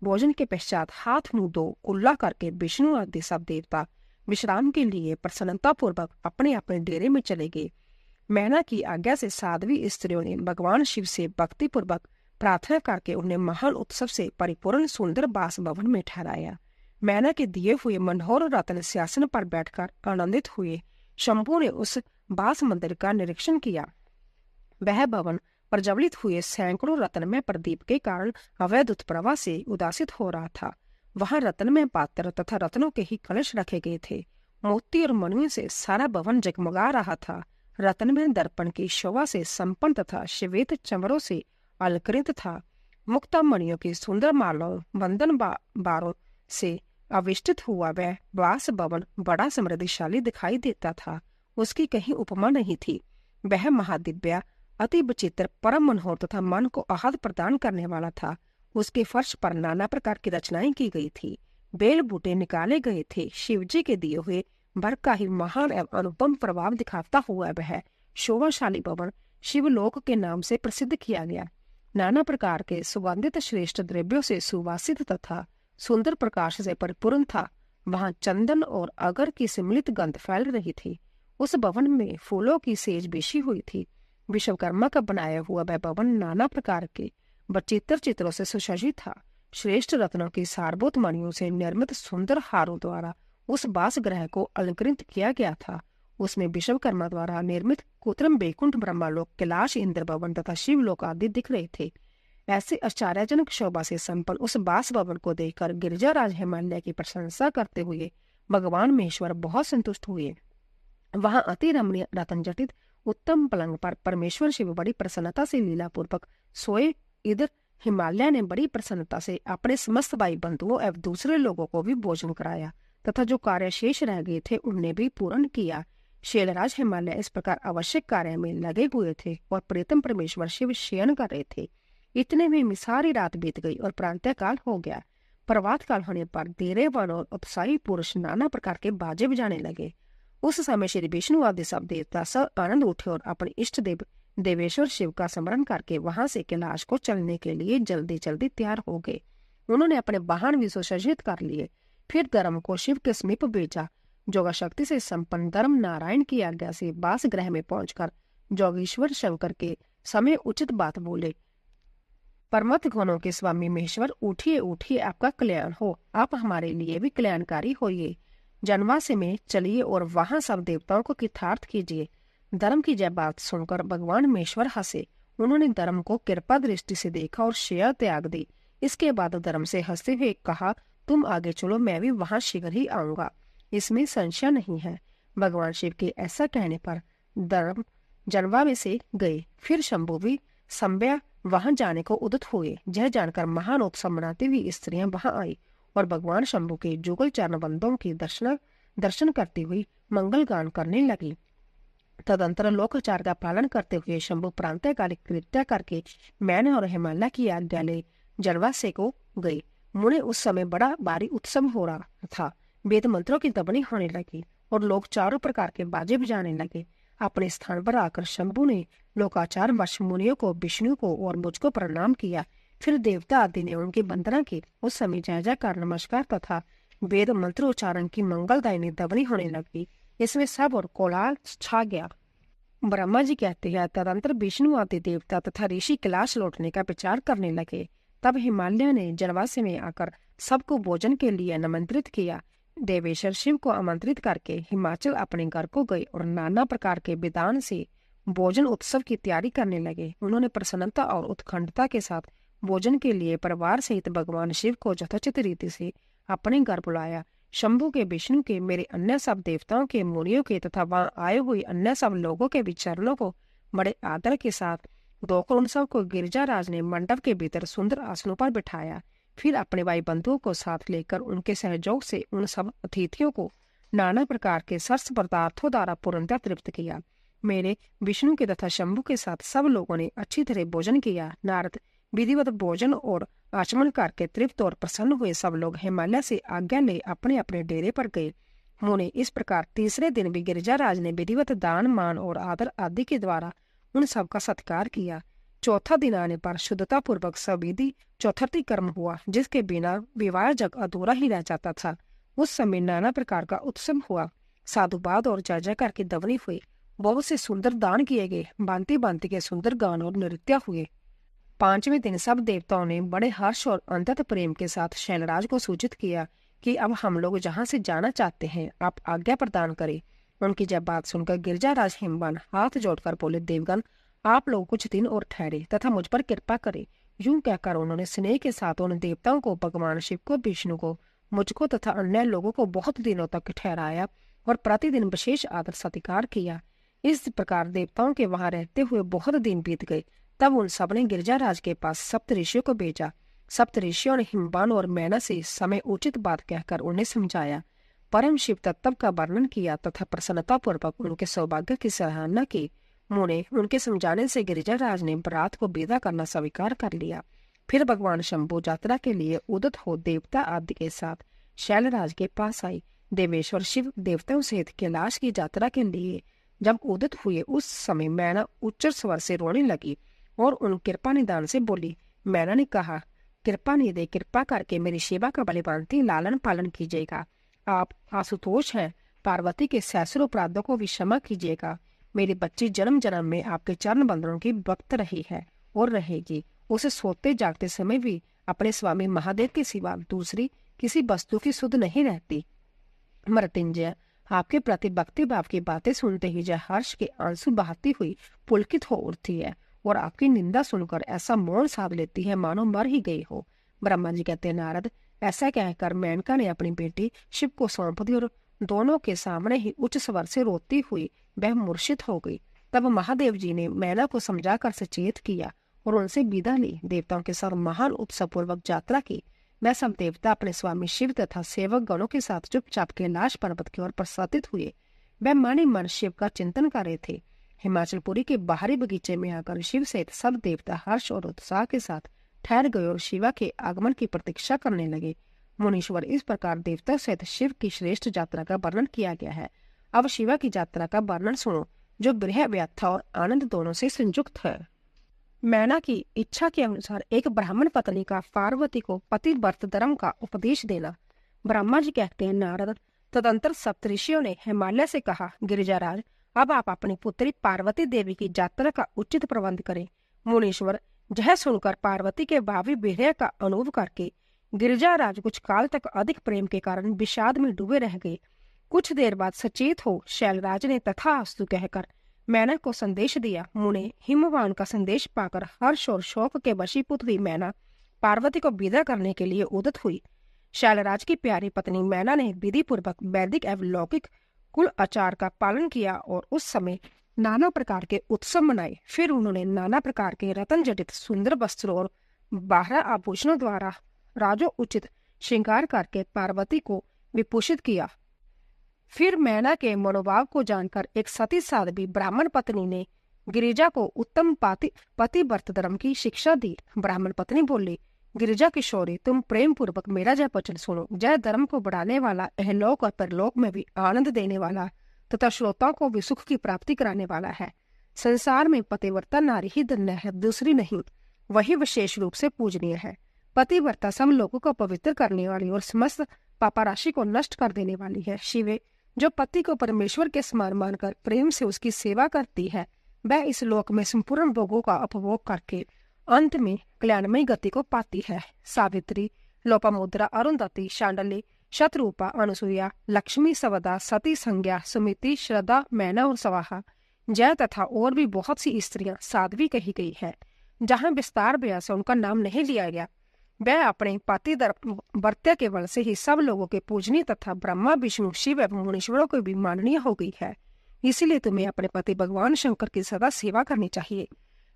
भोजन के पश्चात हाथ मुंह धो कुल्ला करके विष्णु आदि सब देवता विश्राम के लिए प्रसन्नता पूर्वक अपने अपने डेरे में चले गए। मैना की आज्ञा से साध्वी स्त्रियों ने भगवान शिव से भक्ति पूर्वक प्रार्थना करके उन्हें महान उत्सव से परिपूर्ण सुंदर बास भवन में ठहराया। मैना के दिए हुए मनोहर रत्न सिंहासन पर बैठकर आनंदित हुए शंभू ने उस बास मंदिर का निरीक्षण किया। वह भवन प्रज्वलित हुए सैकड़ों रत्नमय प्रदीप के कारण अवैध उत्प्रभा से उदासित हो रहा था। वहां रत्नमय पात्र तथा रत्नों के ही कलश रखे गए थे। मोती और मणियों से सारा भवन जगमगा रहा था। रत्नमय दर्पण की शोभा से संपन्न तथा श्वेत चमरों से अलंकृत था। मुक्ता मणियों की सुंदर मालाओं वंदन बारों से आविष्टित हुआ वह वास भवन बड़ा समृद्धिशाली दिखाई देता था। उसकी कहीं उपमा नहीं थी। वह महादिव्य अति विचित्र परम मनोहर तथा मन को आहत प्रदान करने वाला था। उसके फर्श पर नाना प्रकार की रचनाएं की गई थी। बेल बूटे निकाले गए थे। शिवजी के दिए हुए वर का ही महान एवं अनुपम प्रभाव दिखाता हुआ वह शोभाशाली भवन शिवलोक के नाम से प्रसिद्ध किया गया। नाना प्रकार के सुगंधित श्रेष्ठ द्रव्यों से सुवासित तथा सुंदर प्रकाश से परिपूर्ण था। वहां चंदन और अगर की सम्मिलित गंध फैल रही थी। उस भवन में फूलों की सेज बिछी हुई थी। विश्वकर्मा का बनाया हुआ वह भवन नाना प्रकार के विचित्र चित्रों से सुसज्जित था। श्रेष्ठ रत्नों की सारभूत मणियों से निर्मित सुंदर हारों द्वारा उस बास ग्रह को अलंकृत किया गया था। उसमें विश्वकर्मा द्वारा निर्मित कृत्रिम बैकुंठ ब्रह्मलोक, कैलाश, इंद्र भवन तथा शिवलोक आदि दिख रहे थे। ऐसे आश्चर्यजनक शोभा से संपन्न उस बास भवन को देखकर गिरिजाराज हिमालय की प्रशंसा करते हुए भगवान महेश्वर बहुत संतुष्ट हुए। वहां अति रमणीय रत्न जटित उत्तम पलंग पर परमेश्वर शिव बड़ी प्रसन्नता से लीला पूर्वक सोए। इधर हिमालय ने बड़ी प्रसन्नता से अपने समस्त भाई बंधुओं एवं दूसरे लोगों को भी भोजन कराया तथा जो कार्य शेष रह गए थे उन्हें भी पूर्ण किया। शैलराज हिमालय इस प्रकार आवश्यक कार्य में लगे हुए थे और प्रीतम परमेश्वर शिव शयन कर रहे थे। इतने में सारी रात बीत गई और प्रांतः काल हो गया। प्रभात काल होने पर धीरेवन और उत्साही पुरुष नाना प्रकार के बाजे बजाने लगे। उस समय श्री विष्णु आदि सब देवता सब आनंद उठे और अपने इष्ट देव देवेश्वर शिव का स्मरण करके वहां से कैलाश को चलने के लिए जल्दी जल्दी तैयार हो गए। उन्होंने अपने वाहन भी सुसज्जित कर लिए। फिर धर्म को शिव के समीप भेजा। जोगा शक्ति से संपन्न धर्म नारायण की आज्ञा से बास ग्रह में पहुंचकर जोगीश्वर शंकर के समय उचित बात बोले। परमत गुणों के स्वामी महेश्वर, उठिए उठिए, आपका कल्याण हो। आप हमारे लिए भी कल्याणकारी होइए। जनवासे में चलिए और वहां सब देवताओं को कृतार्थ कीजिए। धर्म की जय बात सुनकर भगवान महेश्वर हंसे। उन्होंने धर्म को कृपा दृष्टि से देखा और शया त्याग दी। इसके बाद धर्म से हंसते हुए कहा, तुम आगे चलो, मैं भी वहां शीघ्र ही आऊंगा, इसमें संशय नहीं है। भगवान शिव के ऐसा कहने पर धर्म जनवा में से गए। फिर शंभु भी संभ्या वहां जाने को उद्यत हुए। यह जानकर महान उत्सव मनाती हुई स्त्रियां वहां आई और भगवान शंभु के जुगल चरण बंदों की दर्शन करती हुई मंगल गान करने लगी। तदंतर लोकाचार का पालन करते हुए शंभु प्रांतःकालिक कृत्य करके मैंने और हिमालय की आज्ञा ले जनवासे को गई। मुने उस समय बड़ा भारी उत्सव हो रहा था। वेद मंत्रों की दबनी होने लगी और लोग चारों प्रकार के बाजे बजाने लगे। अपने स्थान पर आकर शंभु ने लोकाचार वश मुनियों को, विष्णु को और मुझको प्रणाम किया। फिर देवता आदि ने उनकी वंदना की। उस समय जय जयकार, नमस्कार तथा वेद मंत्र उच्चारण की मंगलदायिनी दबनी होने लगी। इसमें सब और कोलाहल छा गया। ब्रह्मा जी कहते हैं, तदंतर विष्णु आदि देवता तथा ऋषि कैलाश लौटने का विचार करने लगे। तब हिमालय ने जनवासे में आकर सबको भोजन के लिए आमंत्रित किया। देवेश्वर शिव को आमंत्रित करके हिमाचल अपने घर को गए और नाना प्रकार के विधान से भोजन उत्सव की तैयारी करने लगे। उन्होंने प्रसन्नता और उत्कंठता के साथ भोजन के लिए परिवार सहित भगवान शिव को यथोचित रीति से अपने घर बुलाया। शंभु के, विष्णु के, मेरे अन्य सब देवताओं के, मुनियों के तथा वहां आए हुए अन्य सब लोगों के विचरणों को बड़े आदर के साथ धोकर उन सब को गिरिजाराज ने मंडप के भीतर सुंदर आसनों पर बिठाया। फिर अपने भाई बंधुओं को साथ लेकर उनके सहयोग से उन सब अतिथियों को नाना प्रकार के सरस पदार्थों द्वारा पूर्णतः तृप्त किया। मेरे, विष्णु के तथा शंभु के साथ सब लोगों ने अच्छी तरह भोजन किया। नारद विधिवत भोजन और आचमन करके तृप्त और प्रसन्न हुए सब लोग हिमालय से आज्ञा ले अपने अपने डेरे पर गए। मुने इस प्रकार तीसरे दिन भी गिरिजाराज ने विधिवत दान मान और आदर आदि के द्वारा उन सबका सत्कार किया। चौथा दिन आने पर शुद्धता पूर्वक सविधि चौथर्ती कर्म हुआ, जिसके बिना विवाह जग अधूरा ही रह जाता था। उस समय नाना प्रकार का उत्सव हुआ, साधुवाद और जय जयकार की दवनी हुई, बहुत से सुंदर दान किए गए, भांति भांति के सुंदर गान और नृत्य हुए। पांचवें दिन सब देवताओं ने बड़े हर्ष और अंतत प्रेम के साथ शैलराज को सूचित किया कि अब हम लोग जहाँ से जाना चाहते हैं आप आज्ञा प्रदान करें। उनकी जब बात सुनकर गिरिजाराज हिमवान हाथ जोड़कर बोले, देवगण आप लोग कुछ दिन और ठहरे तथा मुझ पर कृपा करें। यूं कहकर उन्होंने स्नेह के साथ उन देवताओं को, भगवान शिव को, विष्णु को, मुझको तथा अन्य लोगों को बहुत दिनों तक ठहराया और प्रतिदिन विशेष आदर सत्कार किया। इस प्रकार देवताओं के वहां रहते हुए बहुत दिन बीत गए। तब उन सब ने गिरिजाराज के पास सप्त ऋषियों को भेजा। सप्त ऋषियों ने हिमवान और मैना से समय उचित बात कहकर उन्हें समझाया, परम शिव तत्व का वर्णन किया तथा प्रसन्नता पूर्वक उनके सौभाग्य की सराहना की। मुने उनके समझाने से गिरिजाराज ने बरात को विदा करना स्वीकार कर लिया। फिर भगवान शंभु यात्रा के लिए उदित हो देवता आदि के साथ शैलराज के पास आई। देवेश्वर शिव देवताओं सहित कैलाश की यात्रा के लिए जब उदित हुए, उस समय मैना उच्च स्वर से रोने लगी और उन कृपा निदान से बोली। मैना ने कहा, कृपा निधे, कृपा करके मेरी सेवा का बलिभांति लालन पालन कीजिएगा। आप आशुतोष हैं, पार्वती के सैकड़ों अपराधों को भी क्षमा कीजिएगा। मेरी बच्ची जन्म जन्म में आपके चरण बंदरों की भक्त रही है और रहेगी। उसे सोते जागते समय भी अपने स्वामी महादेव के सिवा दूसरी किसी वस्तु की सुध नहीं रहती। मृत्युंजय आपके प्रति भक्ति भाव की बातें सुनते ही जय हर्ष के आंसू बहाती हुई पुलकित हो उठती है और आपकी निंदा सुनकर ऐसा मौन साध लेती है मानो मर ही गई हो। ब्रह्मा जी कहते, नारद ऐसा कहकर मेनका ने अपनी बेटी शिव को सौंप दी और दोनों के सामने ही उच्च स्वर से रोती हुई वह मूर्छित हो गई। तब महादेव जी ने मैना को समझाकर सचेत किया और उनसे विदा ली। देवताओं के साथ महान उत्सव पूर्वक यात्रा की। वह सब देवता अपने स्वामी शिव तथा सेवक गणों के साथ चुपचाप कैलाश पर्वत की ओर प्रसादित हुए। वह मन ही मन शिव का चिंतन कर रहे थे। हिमाचलपुरी के बाहरी बगीचे में आकर शिव सहित सब देवता हर्ष और उत्साह के साथ ठहर गए और शिवा के आगमन की प्रतीक्षा करने लगे। मुनीश्वर इस प्रकार देवता सहित शिव की श्रेष्ठ यात्रा का वर्णन किया गया है। अब शिवा की यात्रा का वर्णन सुनो, जो विरह व्यथा और आनंद दोनों से संयुक्त है। मैना की इच्छा के अनुसार एक ब्राह्मण पत्नी का पार्वती को पतिव्रत धर्म का उपदेश देना। ब्रह्मा जी कहते हैं, नारद तदंतर सप्तऋषियों ने हिमालय से कहा, गिरिजाराज अब आप अपनी पुत्री पार्वती देवी की यात्रा का उचित प्रबंध करें। मुनीश्वर यह सुनकर पार्वती के भावी विरह का अनुभव करके गिरिजाराज कुछ काल तक अधिक प्रेम के कारण विषाद में डूबे रह गए। कुछ देर बाद सचेत हो शैलराज ने तथास्तु कहकर मैना को संदेश दिया। मुने हिमवान का संदेश पाकर हर्ष और शोक के वशीभूत हुई मैना पार्वती को विदा करने के लिए उदित हुई। शैलराज की प्यारी पत्नी मैना ने विधि पूर्वक वैदिक एवं लौकिक कुल आचार का पालन किया और उस समय नाना प्रकार के उत्सव मनाए। फिर उन्होंने नाना प्रकार के रतन जटित सुंदर वस्त्रों और 12 आभूषणों द्वारा राजो उचित श्रृंगार करके पार्वती को विभूषित किया। फिर मैना के मनोभाव को जानकर एक सती साध्वी ब्राह्मण पत्नी ने गिरिजा को उत्तम पतिव्रत धर्म की शिक्षा दी। ब्राह्मण पत्नी बोली, गिरिजा किशोरी तुम प्रेम पूर्वक मेरा जय वचन सुनो। जय धर्म को बढ़ाने वाला, इहलोक और परलोक में भी आनंद देने वाला तथा श्रोताओं को भी सुख की प्राप्ति कराने वाला है। संसार में पतिव्रता नारी ही धन्य है, दूसरी नहीं। वही विशेष रूप से पूजनीय है। पतिव्रता सब लोगों को पवित्र करने वाली और समस्त पापाराशि को नष्ट कर देने वाली है। शिवे जो पति को परमेश्वर के समान मानकर प्रेम से उसकी सेवा करती है, वह इस लोक में संपूर्ण भोगों का उपभोग करके अंत में कल्याणमयी गति को पाती है। सावित्री, लोपामुद्रा, अरुंधति, शांडली, शतरूपा, अनुसुईया, लक्ष्मी, सवदा, सती, संज्ञा, सुमिति, श्रद्धा, मैना और स्वाहा, जय तथा और भी बहुत सी स्त्रियां साध्वी कही गई है। जहाँ विस्तार व्याह से उनका नाम नहीं लिया गया, वह अपने पति वर्त्य के बल से ही सब लोगों के पूजनीय तथा ब्रह्मा, विष्णु, शिव एवं मुनीश्वरों को भी माननीय हो गई है। इसीलिए तुम्हें अपने पति भगवान शंकर की सदा सेवा करनी चाहिए।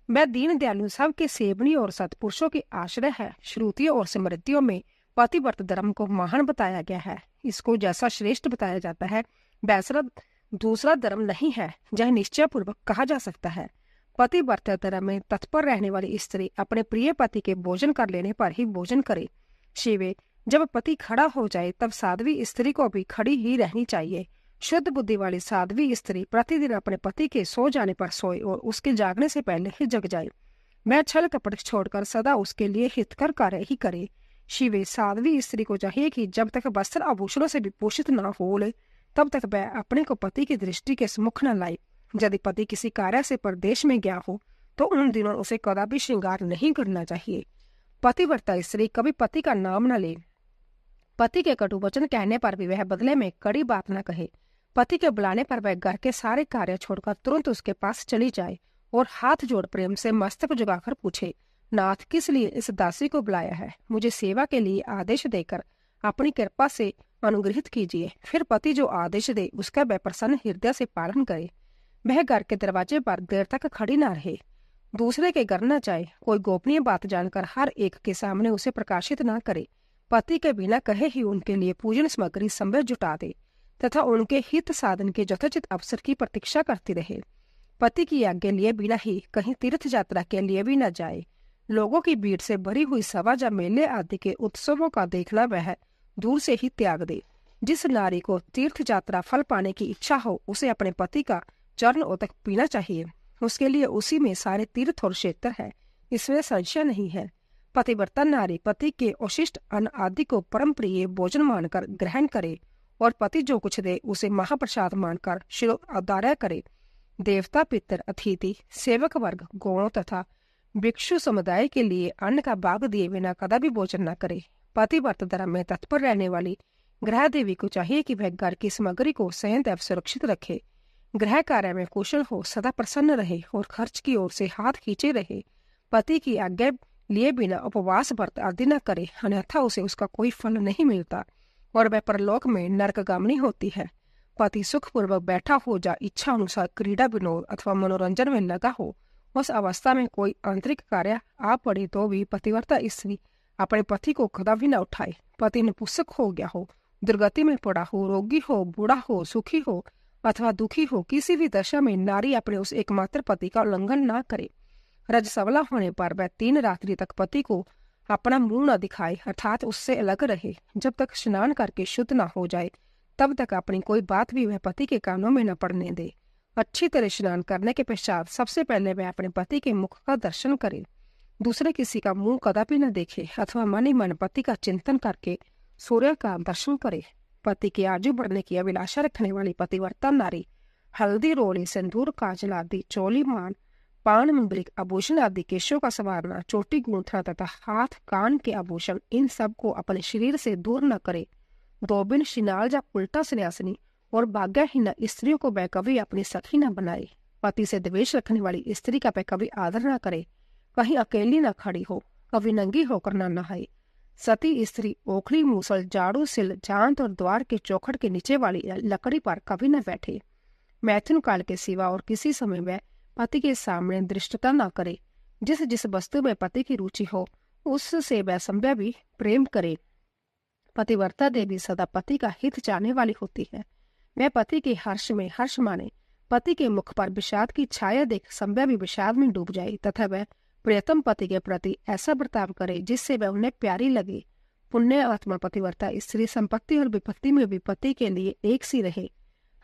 वह दीन दयालु सबके सेवनीय और सत्पुरुषों के आश्रय है। श्रुतियों और स्मृतियों में पतिव्रत धर्म को महान बताया गया है। इसको जैसा श्रेष्ठ बताया जाता है वैसा दूसरा धर्म नहीं है। यह निश्चय पूर्वक कहा जा सकता है। पतिव्रता में तत्पर रहने वाली स्त्री अपने प्रिय पति के भोजन कर लेने पर ही भोजन करे। शिवे, जब पति खड़ा हो जाए तब साध्वी स्त्री को भी खड़ी ही रहनी चाहिए। शुद्ध बुद्धि वाली साध्वी स्त्री प्रतिदिन अपने पति के सो जाने पर सोए और उसके जागने से पहले ही जग जाए। वह छल कपट छोड़कर सदा उसके लिए हितकर कार्य ही करे। शिवे, साध्वी स्त्री को चाहिए कि जब तक वस्त्र आभूषणों से विभूषित न हो ले तब तक वह अपने को पति की दृष्टि के सम्मुख न लाए। यदि पति किसी कार्य से परदेश में गया हो तो उन दिनों उसे कदापि श्रृंगार नहीं करना चाहिए। पतिव्रता स्त्री कभी पति का नाम न ले। पति के कटु वचन कहने पर भी वह बदले में कड़ी बात न कहे। पति के बुलाने पर वह घर के सारे कार्य छोड़कर तुरंत उसके पास चली जाए और हाथ जोड़ प्रेम से मस्तक झुकाकर पूछे, नाथ, किस लिए इस दासी को बुलाया है? मुझे सेवा के लिए आदेश देकर अपनी कृपा से अनुग्रहित कीजिए। फिर पति जो आदेश दे उसका वह प्रसन्न हृदय से पालन करे। वह घर के दरवाजे पर देर तक खड़ी न रहे, दूसरे के घर न जाए, कोई गोपनीय बात जानकर हर एक के सामने उसे प्रकाशित न करे। पति के बिना कहे ही उनके लिए पूजन सामग्री संभव जुटा दे तथा उनके हित साधन के यथोचित अवसर की प्रतीक्षा करती रहे। पति की आज्ञा लिए बिना ही कहीं तीर्थ यात्रा के लिए भी न जाए। लोगों की भीड़ से भरी हुई सभा या मेले आदि के उत्सवों का देखना वह दूर से ही त्याग दे। जिस नारी को तीर्थ यात्रा फल पाने की इच्छा हो उसे अपने पति का चरण उदक पीना चाहिए। उसके लिए उसी में सारे तीर्थ और क्षेत्र है, इसमें संशय नहीं है। पतिव्रता नारी पति के अवशिष्ट अन्न आदि को परम प्रिय भोजन मानकर ग्रहण करे और पति जो कुछ दे उसे महाप्रसाद मानकर शिरोधार्य करे। देवता, पितर, अतिथि, सेवक वर्ग, गौणों तथा भिक्षु समुदाय के लिए अन्न का भाग दिए बिना कदापि भोजन न करे। पतिव्रत धर्म में तत्पर रहने वाली गृह देवी को चाहिए कि वह घर की सामग्री को संयत एवं सुरक्षित रखे, गृह कार्य में कुशल हो, सदा प्रसन्न रहे और खर्च की ओर से हाथ खींचे रहे। पति की आज्ञा लिए बिना उपवास व्रत आदि न करे, अन्यथा उसे उसका कोई फल नहीं मिलता और वह परलोक में नरकगामिनी होती है। पति सुखपूर्वक बैठा हो या इच्छा अनुसार क्रीड़ा विनोद अथवा मनोरंजन में लगा हो, उस अवस्था में कोई आंतरिक कार्य आ पड़े तो भी पतिव्रता स्त्री अपने पति को कदापि न उठाए। पति नपुंसक हो गया हो, दुर्गति में पड़ा हो, रोगी हो, बूढ़ा हो, सुखी हो अथवा दुखी हो, किसी भी दशा में नारी अपने उस एकमात्र पति का उल्लंघन न करे। रजसवला होने पर वह 3 रात्रि तक पति को अपना मुंह न दिखाए, अर्थात उससे अलग रहे। जब तक स्नान करके शुद्ध न हो जाए तब तक अपनी कोई बात भी वह पति के कानों में न पड़ने दे। अच्छी तरह स्नान करने के पश्चात सबसे पहले वह अपने पति के मुख का दर्शन करे, दूसरे किसी का मुंह कदापि न देखे अथवा मन ही मन पति का चिंतन करके सूर्य का दर्शन करे। पति की आयु बढ़ने की अभिलाषा रखने वाली पतिव्रता नारी हल्दी, रोली, सिंदूर, काजल आदि, चोली, मान, पान, मुंदरिक, आभूषण आदि, केशों का संवारना, चोटी गूंथना तथा हाथ कान के आभूषण, इन सब को अपने शरीर से दूर न करे। दोबिन, शिनाल या उल्टा सन्यासिनी और भाग्यहीन स्त्रियों को वह कभी अपनी सखी न बनाए। पति से द्वेष रखने वाली स्त्री का वह कभी आदर न करे, कहीं अकेली न खड़ी हो, कभी नंगी होकर न नहाए। सती स्त्री ओखली, मूसल, झाड़ू, सिल, जांत और द्वार के चौखट के नीचे वाली लकड़ी पर कभी न बैठे। मैथुन काल के सिवा और किसी समय वह पति के सामने दृष्टता न करे। जिस जिस वस्तु में पति की रुचि हो उससे वह संभव भी प्रेम करे। पतिव्रता देवी सदा पति का हित चाहने वाली होती है। वह पति के हर्ष में हर्ष माने, पति के मुख पर विषाद की छाया देख संभव भी विषाद में डूब जाए तथा वह प्रियतम पति के प्रति ऐसा बर्ताव करे जिससे वह उन्हें प्यारी लगे। पुण्य आत्मा पतिव्रता स्त्री संपत्ति और विपत्ति में भी पति के लिए एक सी रहे,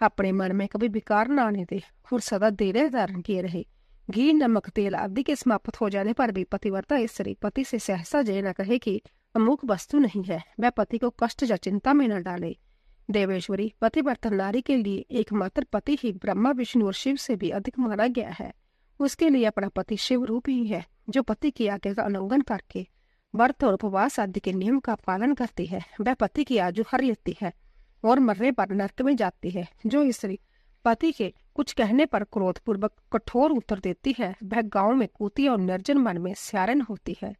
अपने मन में कभी विकार न आने दे और सदा धैर्य धारण किए रहे। घी, नमक, तेल आदि के समाप्त हो जाने पर भी पतिव्रता स्त्री पति से सहसा जय न कहे कि अमुक वस्तु नहीं है, वह पति को कष्ट या चिंता में न डाले। देवेश्वरी पतिव्रता नारी के लिए एकमात्र पति ही ब्रह्मा, विष्णु और शिव से भी अधिक माना गया है। उसके लिए अपना पति शिव रूप ही है, जो पति की आज्ञा का उल्लंघन करके व्रत और उपवास आदि के नियम का पालन करती है। वह पति की आयु हर लेती है और मरने पर नरक में जाती है। जो स्त्री पति के कुछ कहने पर क्रोधपूर्वक कठोर उत्तर देती है वह गांव में कूती और निर्जन मन में स्यारन होती है।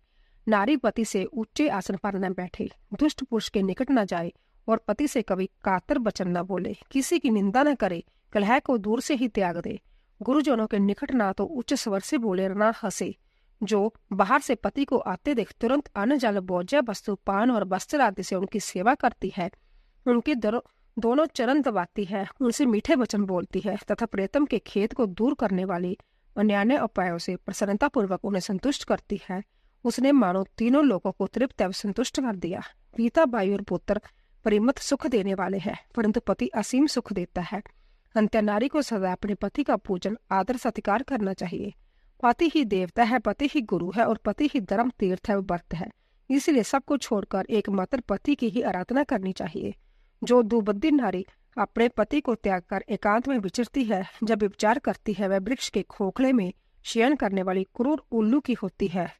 नारी पति से ऊंचे आसन पर न बैठे, दुष्ट पुरुष के निकट न जाए और पति से कभी कातर वचन न बोले, किसी की निंदा न करे, कलह को दूर से ही त्याग दे। गुरुजनों के निकट ना तो उच्च स्वर से बोले ना हंसे। जो बाहर से पति को आते देख तुरंत अन्न, जल, भोज्य वस्तु, पान और वस्त्र आदि से उनकी सेवा करती है, उनके दोनों चरण दबाती है, उनसे मीठे वचन बोलती है तथा प्रियतम के खेत को दूर करने वाली अन्यान्य उपायों से प्रसन्नता पूर्वक उन्हें संतुष्ट करती है, उसने मानो तीनों लोगों को तृप्त एवं संतुष्ट कर दिया। पिता, भाई और पुत्र परिमित सुख देने वाले हैं, परंतु पति असीम सुख देता है। अंत्य नारी को सदा अपने पति का पूजन, आदर, सत्कार करना चाहिए। पति ही देवता है, पति ही गुरु है और पति ही धर्म, तीर्थ है, व्रत है। इसलिए सबको छोड़कर एकमात्र पति की ही आराधना करनी चाहिए। जो दुबद्धी नारी अपने पति को त्याग कर एकांत में विचरती है, जब विचार करती है, वह वृक्ष के खोखले में शयन करने वाली क्रूर उल्लू की होती है।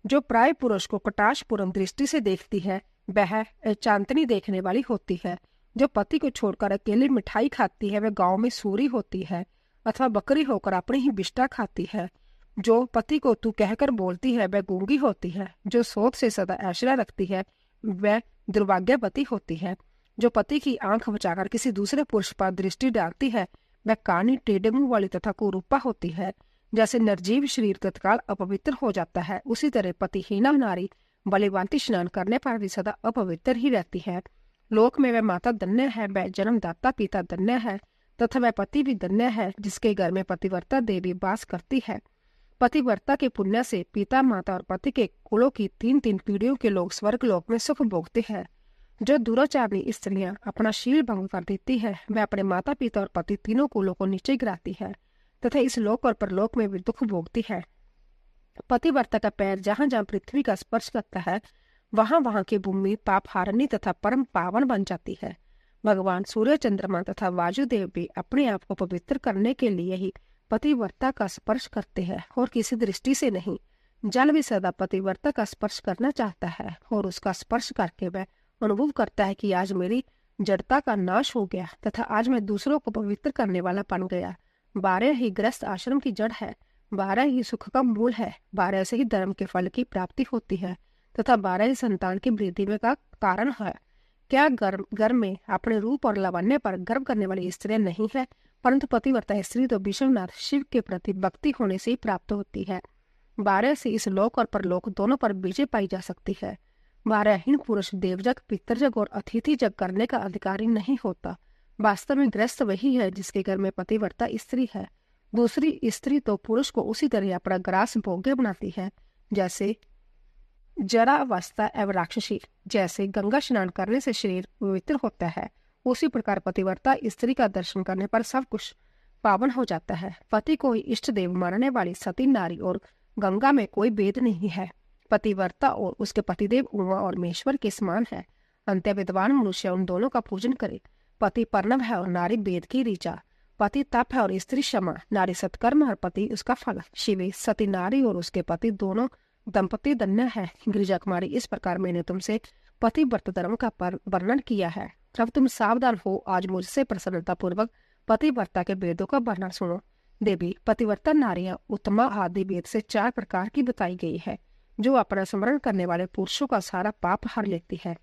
जो प्राय पुरुष को कटाक्षपूर्ण दृष्टि से देखती है, वह चांदनी देखने वाली होती है। जो पति को छोड़कर अकेली मिठाई खाती है, वह गांव में सूरी होती है अथवा बकरी होकर अपनी ही बिष्टा खाती है। जो पति को तू कहकर बोलती है, वह गूंगी होती है। जो सोच से सदा ऐश्वर्य रखती है, वह दुर्भाग्यवती होती है। जो पति की आंख बचाकर किसी दूसरे पुरुष पर दृष्टि डालती है, वह कानी, टेढ़े मुंह वाली तथा कुरूपा होती है। जैसे निर्जीव शरीर तत्काल अपवित्र हो जाता है, उसी तरह पतिहीना नारी बलिवांती स्नान करने पर भी सदा अपवित्र ही रहती है। लोक में वह माता धन्य है, वह जन्मदाता पिता धन्य है तथा वह पति भी धन्य है, जिसके घर में पतिव्रता देवी वास करती है। पतिव्रता के पुण्य से पिता, माता और पति के कुलों की 3-3 पीढ़ियों के लोग स्वर्ग लोक में सुख भोगते हैं। जो दुराचारी स्त्रियां अपना शील भंग कर देती है, वह अपने माता पिता और पति तीनों कुलों को नीचे गिराती है तथा इस लोक और परलोक में भी दुख भोगती है। पतिव्रता का पैर जहां जहां पृथ्वी का स्पर्श करता है, वहां वहां की भूमि पाप हारनी तथा परम पावन बन जाती है। भगवान सूर्य, चंद्रमा तथा वायुदेव भी अपने आप को पवित्र करने के लिए ही पतिव्रता का स्पर्श करते हैं और किसी दृष्टि से नहीं। जल भी सदा पतिव्रता का स्पर्श करना चाहता है और उसका स्पर्श करके वह अनुभव करता है कि आज मेरी जड़ता का नाश हो गया तथा आज मैं दूसरों को पवित्र करने वाला बन गया। 12 ही गृहस्थ आश्रम की जड़ है, 12 ही सुख का मूल है, 12 से ही धर्म के फल की प्राप्ति होती है तथा 12 ही संतान की वृद्धि में का कारण है। क्या घर में अपने रूप और लावण्य पर गर्व करने वाली स्त्रियां नहीं है? परंतु पतिव्रता स्त्री तो विष्णुनाथ शिव के प्रति भक्ति होने से ही प्राप्त होती है। 12 से इस लोक और परलोक दोनों पर विजय पाई जा सकती है। 12हीन पुरुष देवजग, पितरजग और अतिथि जग करने का अधिकारी नहीं होता। वास्तव में गृहस्थ वही है जिसके घर में पतिव्रता स्त्री है। दूसरी स्त्री तो पुरुष को उसी तरह अपना ग्रास भोग्य बनाती है, जैसे जरा अवस्था एवं राक्षसी। जैसे गंगा स्नान करने से शरीर पवित्र होता है, उसी प्रकार पतिव्रता स्त्री का दर्शन करने पर सब कुछ पावन हो जाता है। पति को ही इष्ट देव मानने वाली सती नारी और गंगा में कोई भेद नहीं है। पतिव्रता और उसके पतिदेव उमा और महेश्वर के समान है। अंत्य विद्वान मनुष्य उन दोनों का पूजन करे। पति पर्णव है और नारी वेद की ऋचा। पति तप है और स्त्री क्षमा। नारी सत्कर्म और पति उसका फल। शिवे सती नारी और उसके पति दोनों दंपति धन्य है। गिरिजा कुमारी, इस प्रकार मैंने तुमसे पतिव्रत धर्म का वर्णन किया है। अब तुम सावधान हो, आज मुझसे प्रसन्नता पूर्वक पतिव्रता के वेदों का वर्णन सुनो। देवी, पतिव्रता नारियां उत्तमा आदि वेद से 4 प्रकार की बताई गई है, जो अपना स्मरण करने वाले पुरुषों का सारा पाप हर लेती है।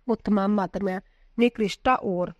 उत्तमा, माध्यमा, निकृष्टा और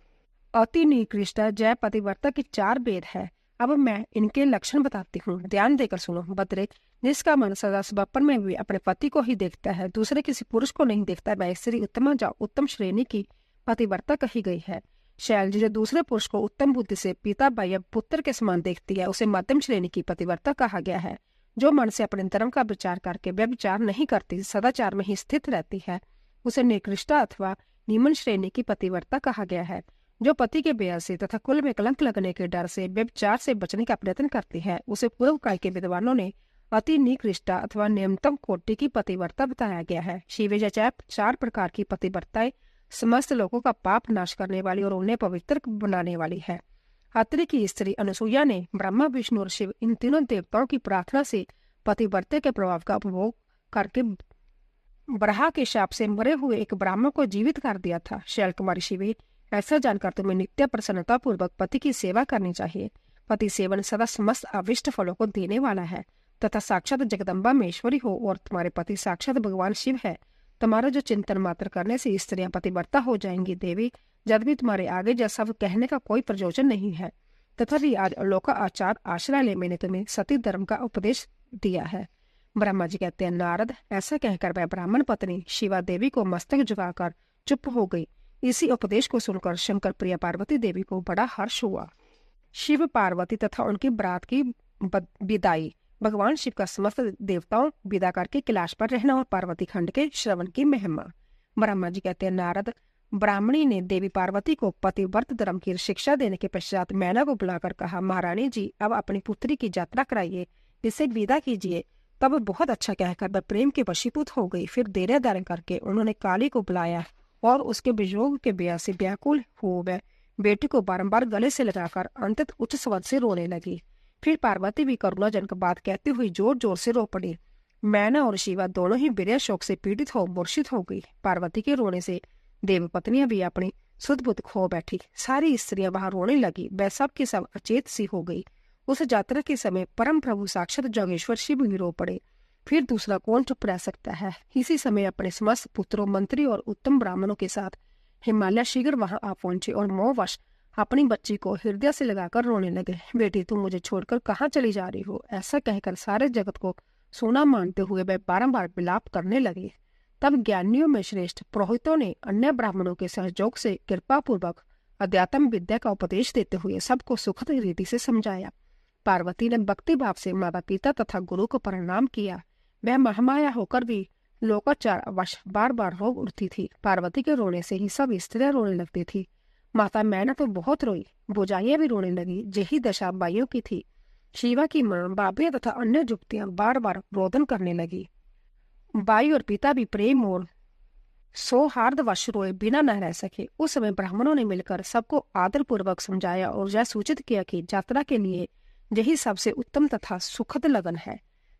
अति निकृष्टा जय पतिव्रता के 4 वेद है। अब मैं इनके लक्षण बताती हूँ, ध्यान देकर सुनो। बद्रे, जिसका मन सदा स्वप्न में भी अपने पति को ही देखता है, दूसरे किसी पुरुष को नहीं देखता, वह स्त्री उत्तमा या उत्तम श्रेणी की पतिव्रता कही गई है। शैलजी, जो दूसरे पुरुष को उत्तम बुद्धि से पिता, भाई या पुत्र के समान देखती है, उसे मध्यम श्रेणी की पतिव्रता कहा गया है। जो मन से अपने धर्म का विचार करके व्यभिचार नहीं करती, सदाचार में ही स्थित रहती है, उसे निकृष्टा अथवा निम्न श्रेणी की पतिव्रता कहा गया है। जो पति के व्यय से तथा कुल में कलंक लगने के डर से व्यभिचार से बचने का प्रयत्न करती है, उसे पूर्व काल के विद्वानों ने अति निकृष्टा अथवा न्यूनतम कोटि की पतिव्रता बताया गया है। शिवेजाचार 4 प्रकार की पतिव्रताएं समस्त लोगों का पाप नाश करने वाली और उन्हें पवित्र बनाने वाली है। अत्रि की स्त्री अनुसुईया ने ब्रह्मा, विष्णु और शिव इन तीनों देवताओं की प्रार्थना से पतिव्रता के प्रभाव का उपभोग करके बरहा के शाप से मरे हुए एक ब्राह्मण को जीवित कर दिया था। शैल कुमारी शिवे, ऐसा जानकर तुम्हें नित्य प्रसन्नता पूर्वक पति की सेवा करनी चाहिए। पति सेवन सदा समस्त अविष्ट फलों को देने वाला है तथा साक्षात जगदम्बा महेश्वरी हो और तुम्हारे पति साक्षात भगवान शिव है। तुम्हारा जो चिंतन मात्र करने से स्त्रियां पतिव्रता हो जाएंगी। देवी, जब भी तुम्हारे आगे जब सब कहने का कोई प्रयोजन नहीं है, तथा भी आज अलोका आचार आश्रय ले मैंने तुम्हें सती धर्म का उपदेश दिया है। ब्रह्मा जी कहते हैं, नारद, ऐसा कहकर वह ब्राह्मण पत्नी शिवा देवी को मस्तक झुकाकर चुप हो गई। इसी उपदेश को सुनकर शंकर प्रिया पार्वती देवी को बड़ा हर्ष हुआ। शिव, पार्वती तथा उनकी बरात की विदाई। भगवान शिव का समस्त देवताओं विदा करके कैलाश पर रहना और पार्वती खंड के श्रवण की महिमा। ब्रह्मा जी कहते हैं, नारद ब्राह्मणी ने देवी पार्वती को पतिव्रत धर्म की शिक्षा देने के पश्चात मैना को बुलाकर कहा, महारानी जी अब अपनी पुत्री की यात्रा कराइए, इसे विदा कीजिए। तब बहुत अच्छा कहकर वह प्रेम के वशीभूत हो गई। फिर देर धारण करके उन्होंने काली को बुलाया और उसके वियोग के ब्याह से व्याकुल हो वह बेटी को बारंबार गले से लगाकर अंतत उच्च स्वर से रोने लगी। फिर पार्वती भी करुणाजनक बात कहती हुई जोर जोर से रो पड़ी। मैना और शिवा दोनों ही बिरह शोक से पीड़ित हो मूर्छित हो गई। पार्वती के रोने से देव पत्नियां भी अपनी सुध बुध खो बैठी। सारी स्त्रियां वहां रोने लगी। वह सब की सब अचेत सी हो गई। उस यात्रा के समय परम प्रभु साक्षात जोगेश्वर शिव भी रो पड़े। फिर दूसरा कौन चुप रह सकता है। इसी समय अपने समस्त पुत्रों, मंत्री और उत्तम ब्राह्मणों के साथ हिमालय शीघ्र वहां आ पहुंचे और मोहवश अपनी बच्ची को हृदय से लगाकर रोने लगे। बेटी तुम मुझे छोड़कर कहाँ चली जा रही हो, ऐसा कहकर सारे जगत को सोना मानते हुए वह बारंबार विलाप करने लगे। तब ज्ञानियों में श्रेष्ठ पुरोहितों ने अन्य ब्राह्मणों के सहयोग से कृपा पूर्वक अध्यात्म विद्या का उपदेश देते हुए सबको सुखद रीति से समझाया। पार्वती ने भक्ति भाव से माता पिता तथा गुरु को प्रणाम किया। वह महामाया होकर भी लोकाचार अवश्य बार बार रो उठती थी। पार्वती के रोने से ही सब स्त्रियां रोने लगती थी। माता मैना तो बहुत रोई, बुझाइयां भी रोने लगी। यही दशा बाइयों की थी। शिवा की मां, बाबियां तथा अन्य जुक्तियां बार बार रोदन करने लगी। बाई और पिता भी प्रेम और सौहार्दवश रोए बिना न रह सके। उस समय ब्राह्मणों ने मिलकर सबको आदर पूर्वक समझाया और यह सूचित किया कि यात्रा के लिए यही सबसे उत्तम तथा सुखद लगन है।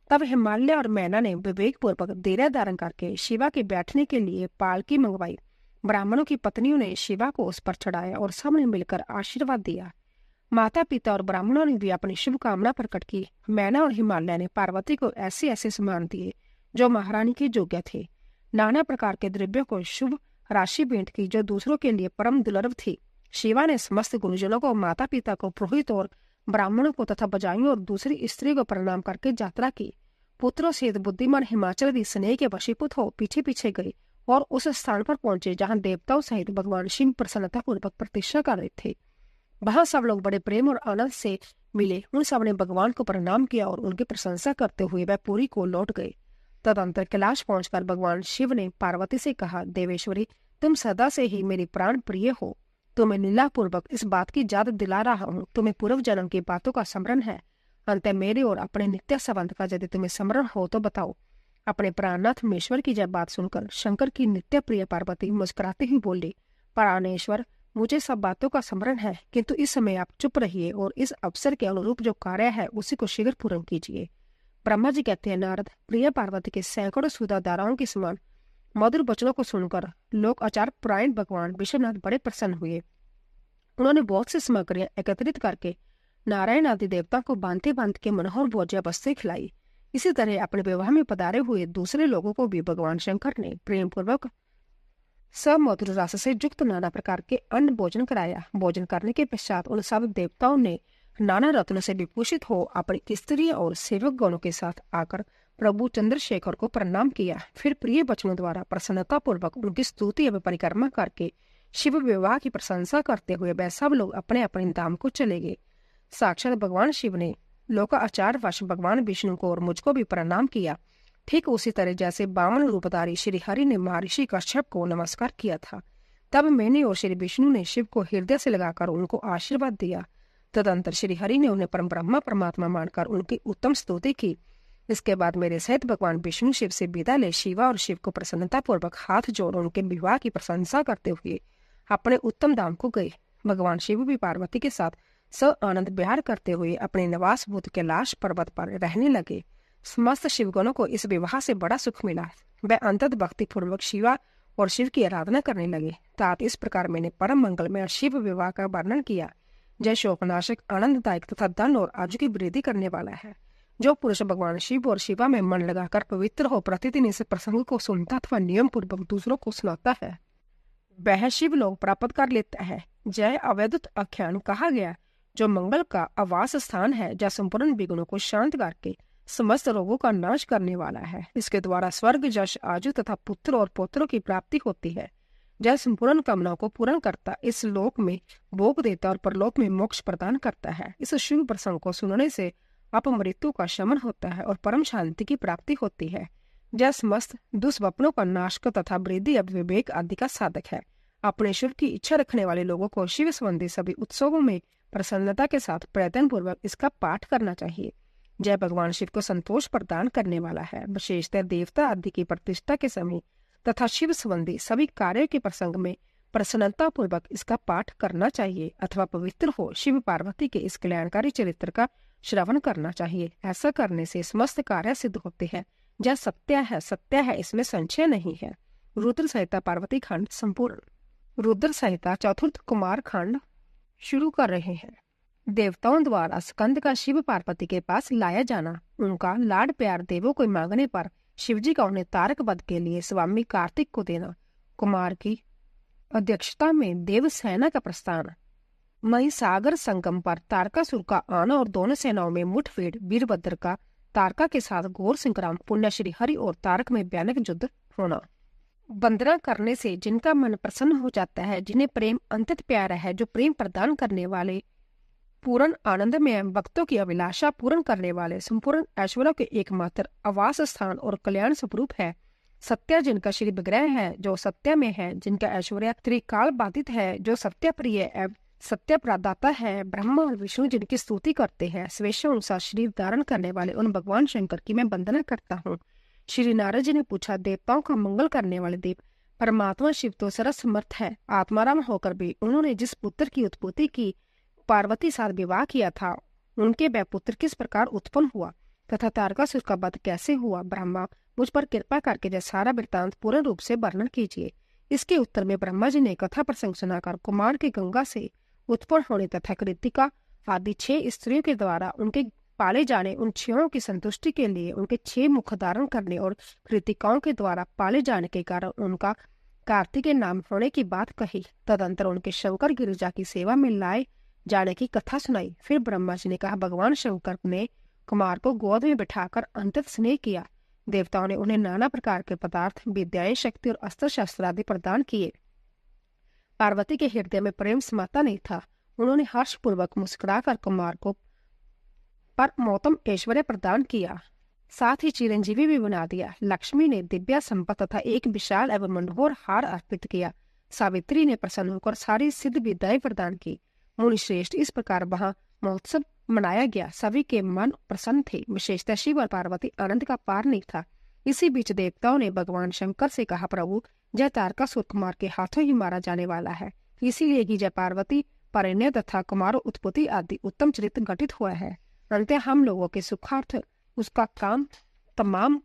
तब हिमालय और मैना ने विवेक पूर्वक देरा धारण करके शिवा के बैठने के लिए पालकी मंगवाई। ब्राह्मणों की पत्नियों ने शिवा को उस पर चढ़ाया और सबने मिलकर आशीर्वाद दिया। माता पिता और ब्राह्मणों ने भी अपनी शुभकामना प्रकट की। मैना और हिमालय ने पार्वती को ऐसे ऐसे सम्मान दिए जो महारानी के योग्य थे। नाना प्रकार के द्रव्यों को शुभ राशि भेंट की जो दूसरों के लिए परम दुर्लभ थी। शिवा ने समस्त गुरुजनों को, माता पिता को, पुरोहित और ब्राह्मणों को तथा बजाइयों और दूसरी स्त्री को प्रणाम करके यात्रा की। पुत्रों सहित बुद्धिमान हिमाचल भी स्नेह के वशीभूत हो पीछे पीछे गए और उस स्थान पर पहुंचे जहां देवताओं सहित भगवान शिव प्रसन्नता पूर्वक प्रतीक्षा कर रहे थे। वहां सब लोग बड़े प्रेम और आनंद से मिले। उन सब ने भगवान को प्रणाम किया और उनकी प्रशंसा करते हुए वह पुरी को लौट गए। तदंतर कैलाश पहुंचकर भगवान शिव ने पार्वती से कहा, देवेश्वरी तुम सदा से ही मेरी प्राण प्रिय हो। तुम्हें लीला पूर्वक इस बात की याद दिला रहा हूँ। तुम्हें पूर्व जन्म की बातों का स्मरण है। अंत मेरे और अपने नित्य संबंध का यदि तुम्हें स्मरण हो तो बताओ। अपने प्राणनाथ मेश्वर की जब बात सुनकर शंकर की नित्य प्रिय पार्वती मुस्कुराते ही बोली, प्राणेश्वर मुझे सब बातों का स्मरण है, किंतु इस समय आप चुप रहिए और इस अवसर के अनुरूप जो कार्य है उसी को शीघ्र पूर्ण कीजिए। ब्रह्मा जी कहते हैं, नारद प्रिय पार्वती के सैकड़ों सुधाधाराओं के समान मधुर वचनों को सुनकर लोक आचार परायण भगवान विश्वनाथ बड़े प्रसन्न हुए। उन्होंने बहुत सी सामग्रियां एकत्रित करके नारायण आदि देवता को बांधते बांध के मनोहर भोज्य वस्तुएं खिलाई। इसी तरह अपने विवाह में पधारे हुए दूसरे लोगों को भी भगवान शंकर ने प्रेम पूर्वक समधुर रस से युक्त नाना प्रकार के अन्न भोजन कराया। भोजन करने के पश्चात उन सब देवताओं ने नाना रत्नों से विभूषित हो अपनी स्त्री और सेवक गणों के साथ आकर प्रभु चंद्रशेखर को प्रणाम किया। फिर प्रिय वचनों द्वारा प्रसन्नता पूर्वक उनकी स्तुति एवं परिक्रमा करके शिव विवाह की प्रशंसा करते हुए वह सब लोग अपने अपने धाम को चले गए। साक्षात भगवान शिव ने लोकाचार वश भगवान विष्णु को और मुझको भी प्रणाम किया। ठीक उसी तरह जैसे बामन रूपधारी श्री हरि ने महर्षि कश्यप को नमस्कार किया था, तब मैंने और श्री विष्णु ने शिव को हृदय से लगाकर उनको आशीर्वाद दिया। तदंतर श्री हरि ने उन्हें परम ब्रह्मा परमात्मा मानकर उनकी उत्तम स्तुति की। इसके बाद मेरे सहित भगवान विष्णु शिव से विदा ले शिवा और शिव को प्रसन्नता पूर्वक हाथ जोड़ उनके विवाह की प्रशंसा करते हुए अपने उत्तम धाम को गए। भगवान शिव भी पार्वती के साथ स आनंद विहार करते हुए अपने निवास भूत कैलाश पर्वत पर रहने लगे। समस्त शिवगणों को इस विवाह से बड़ा सुख मिला। वह अंतत भक्ति पूर्वक शिवा और शिव की आराधना करने लगे। तात इस प्रकार मैंने परम मंगलमय शिव विवाह का वर्णन किया। जय शोकनाशक, आनंददायक तथा धन और आयु की वृद्धि करने वाला है। जो पुरुष भगवान शिव और शिवा में मन लगाकर पवित्र हो प्रतिदिन इस प्रसंग को सुनता अथवा नियम पूर्वक दूसरों को सुनाता है, वह शिव लोक प्राप्त कर लेता है। जय अवैधुत आख्यान कहा गया, जो मंगल का आवास स्थान है, जहाँ संपूर्ण विघ्नों को शांत करके समस्त रोगों का नाश करने वाला है। इसके द्वारा स्वर्ग, यश, आयु तथा पुत्र और पौत्रों की प्राप्ति होती है। जय संपूर्ण कामनाओं को पूर्ण करता, इस लोक में भोग देता और परलोक में मोक्ष प्रदान करता है। इस शुभ प्रसंग को सुनने से अपमृत्यु का शमन होता है और परम शांति की प्राप्ति होती है। यह समस्त दुष्वप्नों का नाशक तथा वृद्धि अब विवेक आदि का साधक है। अपने शिव की इच्छा रखने वाले लोगों को शिव संबंधी सभी उत्सवों में प्रसन्नता के साथ प्रयत्न पूर्वक इसका पाठ करना चाहिए। जय भगवान शिव को संतोष प्रदान करने वाला है। विशेषतः देवता आदि की प्रतिष्ठा के समय तथा शिव संबंधी सभी कार्यों के प्रसंग में प्रसन्नता पूर्वक इसका पाठ करना चाहिए अथवा पवित्र हो शिव पार्वती के इस कल्याणकारी चरित्र का श्रवण करना चाहिए। ऐसा करने से समस्त कार्य सिद्ध होते हैं। यह सत्य है, इसमें संशय नहीं है। रुद्र संहिता पार्वती खंड संपूर्ण। रुद्र संहिता चतुर्थ कुमार खंड शुरू कर रहे हैं। देवताओं द्वारा स्कंद का शिव पार्वती के पास लाया जाना, उनका लाड प्यार देवों को मांगने पर शिवजी का उन्हें तारक वध के लिए स्वामी कार्तिक को देना, कुमार की अध्यक्षता में देव सेना का प्रस्थान, महिसागर संगम पर तारकासुर का आना और दोनों सेनाओं में मुठभेड़, वीरभद्र का तारका के साथ घोर संग्राम, पुण्य श्री हरि और तारक में भयानक युद्ध होना। वंदना करने से जिनका मन प्रसन्न हो जाता है, जिन्हें प्रेम अंतत प्यारा है, जो प्रेम प्रदान करने वाले, पूर्ण आनंद में भक्तों की अभिलाषा पूर्ण करने वाले, संपूर्ण ऐश्वर्यों के एकमात्र आवास स्थान और कल्याण स्वरूप है। सत्य जिनका श्री विग्रह है, जो सत्य में है, जिनका ऐश्वर्य त्रिकाल बाधित है, जो सत्य प्रिय एवं सत्य प्रदाता है। ब्रह्मा और विष्णु जिनकी स्तुति करते हैं, स्वेच्छानुसार शरीर धारण करने वाले उन भगवान शंकर की मैं वंदना करता हूँ। श्री नारद जी ने पूछा, देवताओं का मंगल करने वाले देव परमात्मा शिव तो सर्व समर्थ है। आत्माराम होकर भी उन्होंने जिस पुत्र की उत्पत्ति की पार्वती साथ विवाह किया था, उनके वह पुत्र किस प्रकार उत्पन्न हुआ तथा तारकासुर का वध कैसे हुआ? ब्रह्मा, मुझ पर कृपा करके यह सारा वृत्तांत पूर्ण रूप से वर्णन कीजिए। इसके उत्तर में ब्रह्मा जी ने कथा प्रसंग सुनाकर कुमार के गंगा से उत्पन्न होने तथा कृतिका आदि 6 स्त्रियों के द्वारा उनके पाले जाने, उन 6 की संतुष्टि के लिए उनके 6 मुख धारण करने और कृतिकाओं के द्वारा पाले जाने के कारण उनका कार्तिकेय नाम होने की बात कही। तदंतर उनके शंकर गिरिजा की सेवा में लाए जाने की कथा सुनाई। फिर ब्रह्मा जी ने कहा, भगवान शंकर ने कुमार को गोद में बिठाकर अंतत स्नेह किया। देवताओं ने उन्हें नाना प्रकार के पदार्थ, विद्याएं, शक्ति और अस्त्र शस्त्र आदि प्रदान किए। पार्वती के हृदय में प्रेम समाता नहीं था। उन्होंने हर्षपूर्वक मुस्कुराकर कुमार को परमोत्तम ऐश्वर्य प्रदान किया, साथ ही चिरंजीवी भी बना दिया। लक्ष्मी ने दिव्या संपत्ति तथा एक विशाल एवं मनोहर हार अर्पित किया। सावित्री ने प्रसन्न होकर सारी सिद्ध विद्याएं प्रदान की। मुनि श्रेष्ठ, इस प्रकार वहां महोत्सव मनाया गया। सभी के मन प्रसन्न थे। विशेषतः शिव और पार्वती आनंद का पार नहीं था। इसी बीच देवताओं ने भगवान शंकर से कहा, प्रभु, जय तारकासुर कुमार के हाथों ही मारा जाने वाला है, इसीलिए कि जय पार्वती परिणय तथा कुमार उत्पत्ति आदि उत्तम चरित्र घटित हुआ है। अंत हम लोगों के सुखार्थ उसका काम तमाम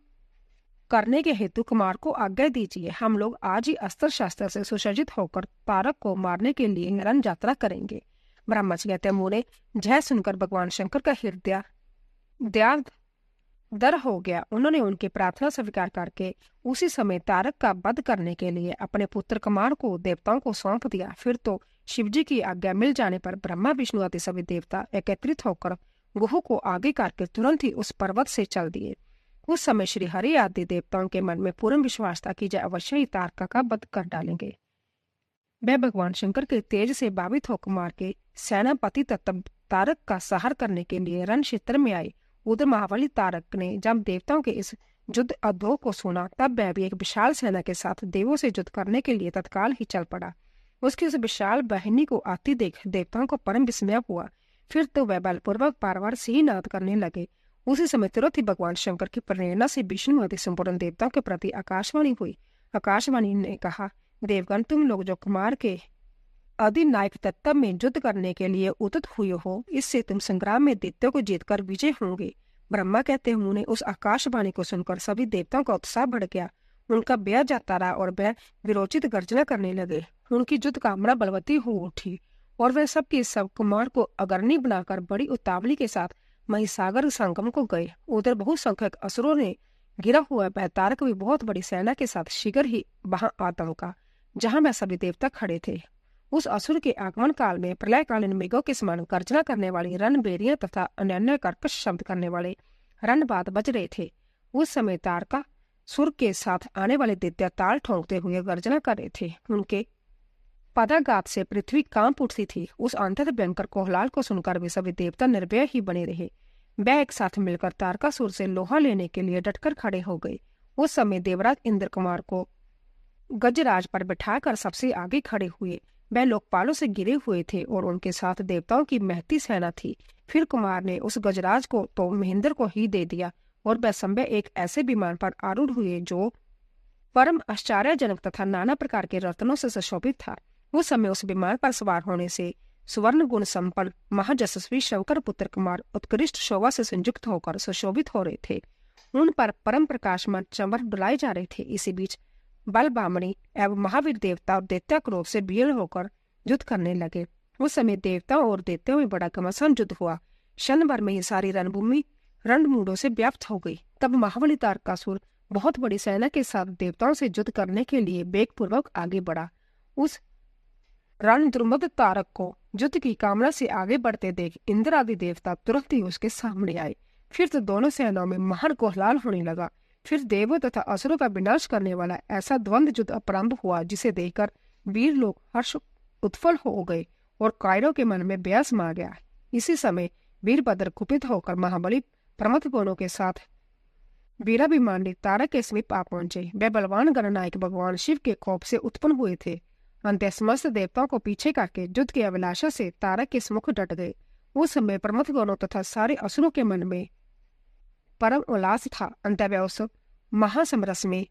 करने के हेतु कुमार को आज्ञा दीजिए। हम लोग आज ही अस्त्र शास्त्र से सुसज्जित होकर तारक को मारने के लिए रण यात्रा करेंगे। ब्रह्मा जी कहते मुने जय सुनकर भगवान शंकर का हृदय दर हो गया। उन्होंने उनकी प्रार्थना स्वीकार करके उसी समय तारक का वध करने के लिए अपने पुत्र कुमार को देवताओं को सौंप दिया। फिर तो शिवजी की आज्ञा मिल जाने पर ब्रह्मा विष्णु आदि सभी देवता एकत्रित होकर गुह को आगे करके तुरंत ही उस पर्वत से चल दिए। उस समय श्री हरि आदि देवताओं के मन में पूर्ण विश्वास था कि जय अवश्य ही तारका का वध कर डालेंगे। वह भगवान शंकर के तेज से भावित हो कुमार के सेनापति तथा तारक का सहार करने के लिए रण क्षेत्र में आए। उधर महाबली तारक ने जब देवताओं के इस युद्ध अद्भुत को सुना, तब वह भी एक विशाल सेना के साथ देवों से युद्ध करने के लिए तत्काल ही चल पड़ा। उसकी उस विशाल वाहिनी को आती देख देवताओं को परम विस्मय हुआ। फिर तो वह बलपूर्वक बार से ही नाद करने लगे। उसी समय तुरंत ही भगवान शंकर की प्रेरणा से विष्णु आदि संपूर्ण देवताओं के प्रति आकाशवाणी हुई। आकाशवाणी ने कहा, देवगण, तुम लोग जो कुमार के अधिनायक तत्व में युद्ध करने के लिए उद्यत हुए हो, इससे तुम संग्राम में दैत्यों को जीतकर विजय होंगे। ब्रह्मा कहते हुए उस आकाशवाणी को सुनकर सभी देवताओं का उत्साह बढ़ गया। उनका ब्याह जाता रहा और वह विरोचित गर्जना करने लगे। उनकी युद्ध कामना बलवती हो उठी और वह सबके सब कुमार को अग्रणी बनाकर बड़ी उतावली के साथ महिसागर संगम को गए। उधर बहुसंख्यक असुरों ने घिरा हुआ वह तारक भी बहुत बड़ी सेना के साथ शीघ्र ही वहां आ पहुंचा, जहां वह सभी देवता खड़े थे। उस असुर के आगमन काल में प्रलयकालीन मेघों के समान गर्जना करने वाली रणबेरियां तथा अन्य कर्कश शब्द करने वाले रणबाद बज रहे थे। उस समय तारका सुर के साथ आने वाले दैत्य ताल ठोंकते हुए गर्जना कर रहे थे। उनके पदाघात से पृथ्वी कांप उठती थी। उस अंतत भयंकर कोहलाल को सुनकर वे सभी देवता निर्भय ही बने रहे। वह एक साथ मिलकर तारकासुर से लोहा लेने के लिए डटकर खड़े हो गए। उस समय देवराज इंद्र कुमार को गजराज पर बिठाकर सबसे आगे खड़े हुए। वह लोकपालों से घिरे हुए थे और उनके साथ देवताओं की महती सेना थी। फिर कुमार ने उस गजराज को तो महेंद्र को ही दे दिया और वह संभव एक ऐसे विमान पर आरूढ़ हुए जो परम आश्चर्यजनक तथा नाना प्रकार के रत्नों से सुशोभित था। उस समय उस विमान पर सवार होने से सुवर्ण गुण संपन्न महाजशस्वी शंकर पुत्र कुमार उत्कृष्ट शोभा से संयुक्त होकर सुशोभित हो रहे थे। उन पर परम प्रकाशमान चंवर डुलाए जा रहे थे। इसी बीच बल बामणी एवं महावीर देवता और दैत्य क्रोध से भीड़ होकर युद्ध करने लगे। उस समय देवताओं और दैत्यों में बड़ा घमासान युद्ध हुआ। क्षण भर में ही सारी रणभूमि रणमूढ़ों से व्याप्त हो गई। तब महाबली तारकासुर बहुत बड़ी सेना के साथ देवताओं से युद्ध करने के लिए वेगपूर्वक आगे बढ़ा। उस रणद्रुमद तारक को युद्ध की कामना से आगे बढ़ते देख इंद्र आदि देवता तुरंत ही उसके सामने आए। फिर तो दोनों सेनाओं में महान कोहलाल होने लगा। फिर देवों तथा असुरों का विनाश करने वाला ऐसा द्वंद्व युद्ध प्रारंभ हुआ जिसे देखकर वीर लोग हर्ष उत्फल हो गए और कायरों के मन में व्यास समा गया। इसी समय वीरभद्र कुपित होकर महाबली प्रमथ गणों के साथ वीराभिमानी तारक के समीप आ पहुंचे। वे बलवान गणनायक भगवान शिव के कोप से उत्पन्न हुए थे। अंत समस्त देवताओं को पीछे करके युद्ध की अभिलाषा से तारक के सम्मुख डट गए। उस समय प्रमथ गणों तथा सारे असुरों के मन में परम उल्लास था। अंत वे उस महासमरस में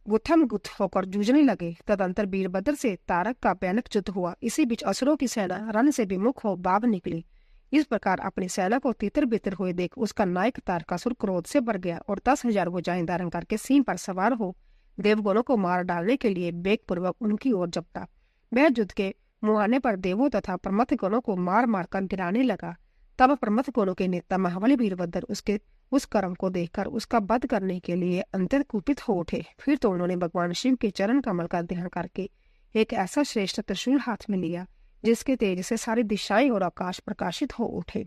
गुत्थम गुत्थ होकर जूझने लगे। तदंतर वीरभद्र से तारक का भयानक युद्ध हुआ। इसी बीच असुरों की सेना रण से विमुख हो भाग निकली। इस प्रकार अपनी सेना को तितर बितर हुए देख उसका नायक तारकासुर क्रोध से भर गया और 10,000 भुजाएं धारण करके सिंह पर सवार हो देवगणों को मार डालने के लिए वेगपूर्वक उनकी ओर झपटा। वह युद्ध के मुहाने पर देवों तथा प्रमथ गणों को मार मार कर गिराने लगा। तब प्रमथ गणों के नेता महाबली वीरभद्र उसके उस कर्म को देखकर उसका वध करने के लिए अत्यंत कुपित हो उठे। फिर तो उन्होंने भगवान शिव के चरण कमल का ध्यान करके एक ऐसा श्रेष्ठ त्रिशूल हाथ में लिया जिसके तेज से सारी दिशाएं और आकाश प्रकाशित हो उठे।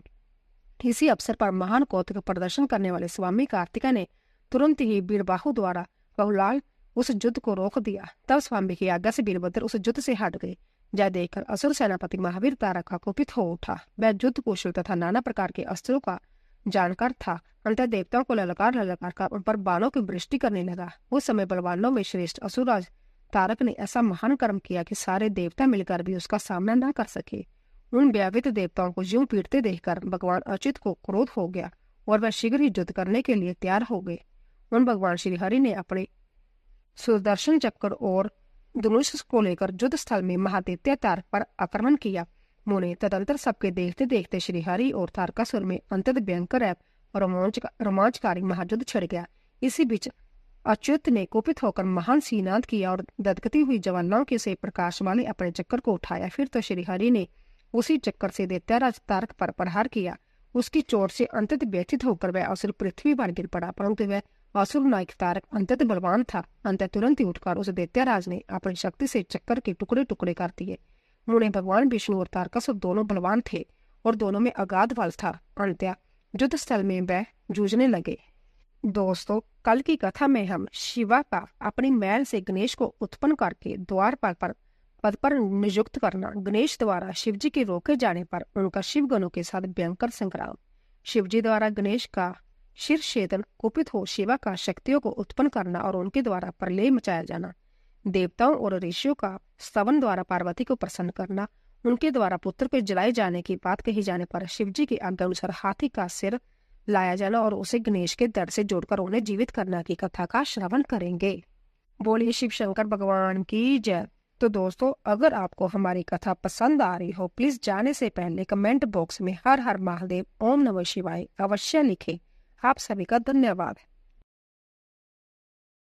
इसी अवसर पर महान कौतुक प्रदर्शन करने वाले स्वामी कार्तिका ने तुरंत ही वीरबाहु द्वारा बहुलाल उस युद्ध को रोक दिया। तब स्वामी की आज्ञा से वीरभद्र उस युद्ध से हट गए। जय देखकर असुर सेनापति महावीर तारक का कुपित हो उठा। वह युद्ध कौशल तथा नाना प्रकार के अस्त्रों का जानकार था। अंत देवताओं को ललकार ललकार कर उन पर बाणों की वृष्टि करने लगा। उस समय बलवानों में श्रेष्ठ असुरराज तारक ने ऐसा महान कर्म किया कि सारे देवता मिलकर भी उसका सामना न कर सके। उन व्यावित देवताओं को यूं पीटते देखकर भगवान अच्युत को क्रोध हो गया और वह शीघ्र ही युद्ध करने के लिए तैयार हो गए। उन भगवान श्री हरि ने अपने सुदर्शन चक्र और धनुष को लेकर युद्ध स्थल में महादैत्य तारक पर आक्रमण किया। मुने तदंतर सबके देखते देखते श्रीहरि और तारकासुर में अंतत भयंकर और रोमांचकारी महायुद्ध छिड़ गया। इसी बीच अच्युत ने कुपित होकर महान सीनाद किया और ददकती हुई ज्वालाओं के से प्रकाश वाले अपने चक्कर को उठाया। फिर तो श्रीहरि ने उसी चक्कर से दैत्यराज तारक पर प्रहार किया। उसकी चोट से अंतत व्यथित होकर वह असुर पृथ्वी पर गिर पड़ा, परंतु वह असुर नायक तारक अंतत बलवान था। अंत तुरंत ही उठकर उस दैत्यराज ने अपनी शक्ति से चक्कर के टुकड़े टुकड़े कर दिए। मुने भगवान विष्णु और तारकासुर दोनों बलवान थे और दोनों में अगाध बल था। अंत्य युद्ध स्थल में वह जूझने लगे। दोस्तों, कल की कथा में हम शिवा का अपनी मैल से गणेश को उत्पन्न करके द्वार पर पद पर नियुक्त करना, गणेश द्वारा शिवजी के रोके जाने पर उनका शिवगणों के साथ भयंकर संग्राम, शिवजी द्वारा गणेश का शिर छेदन, कुपित हो शिवा का शक्तियों को उत्पन्न करना और उनके द्वारा प्रलय मचाया जाना, देवताओं और ऋषियों का स्तवन द्वारा पार्वती को प्रसन्न करना, उनके द्वारा पुत्र के जलाए जाने की बात कही जाने पर शिवजी की आज्ञा अनुसार हाथी का सिर लाया जाना और उसे गणेश के दर से जोड़कर उन्हें जीवित करना की कथा का श्रवण करेंगे। बोलिए शिव शंकर भगवान की जय। तो दोस्तों, अगर आपको हमारी कथा पसंद आ रही हो, प्लीज जाने से पहले कमेंट बॉक्स में हर हर महादेव, ओम नमः शिवाय अवश्य लिखें। आप सभी का धन्यवाद।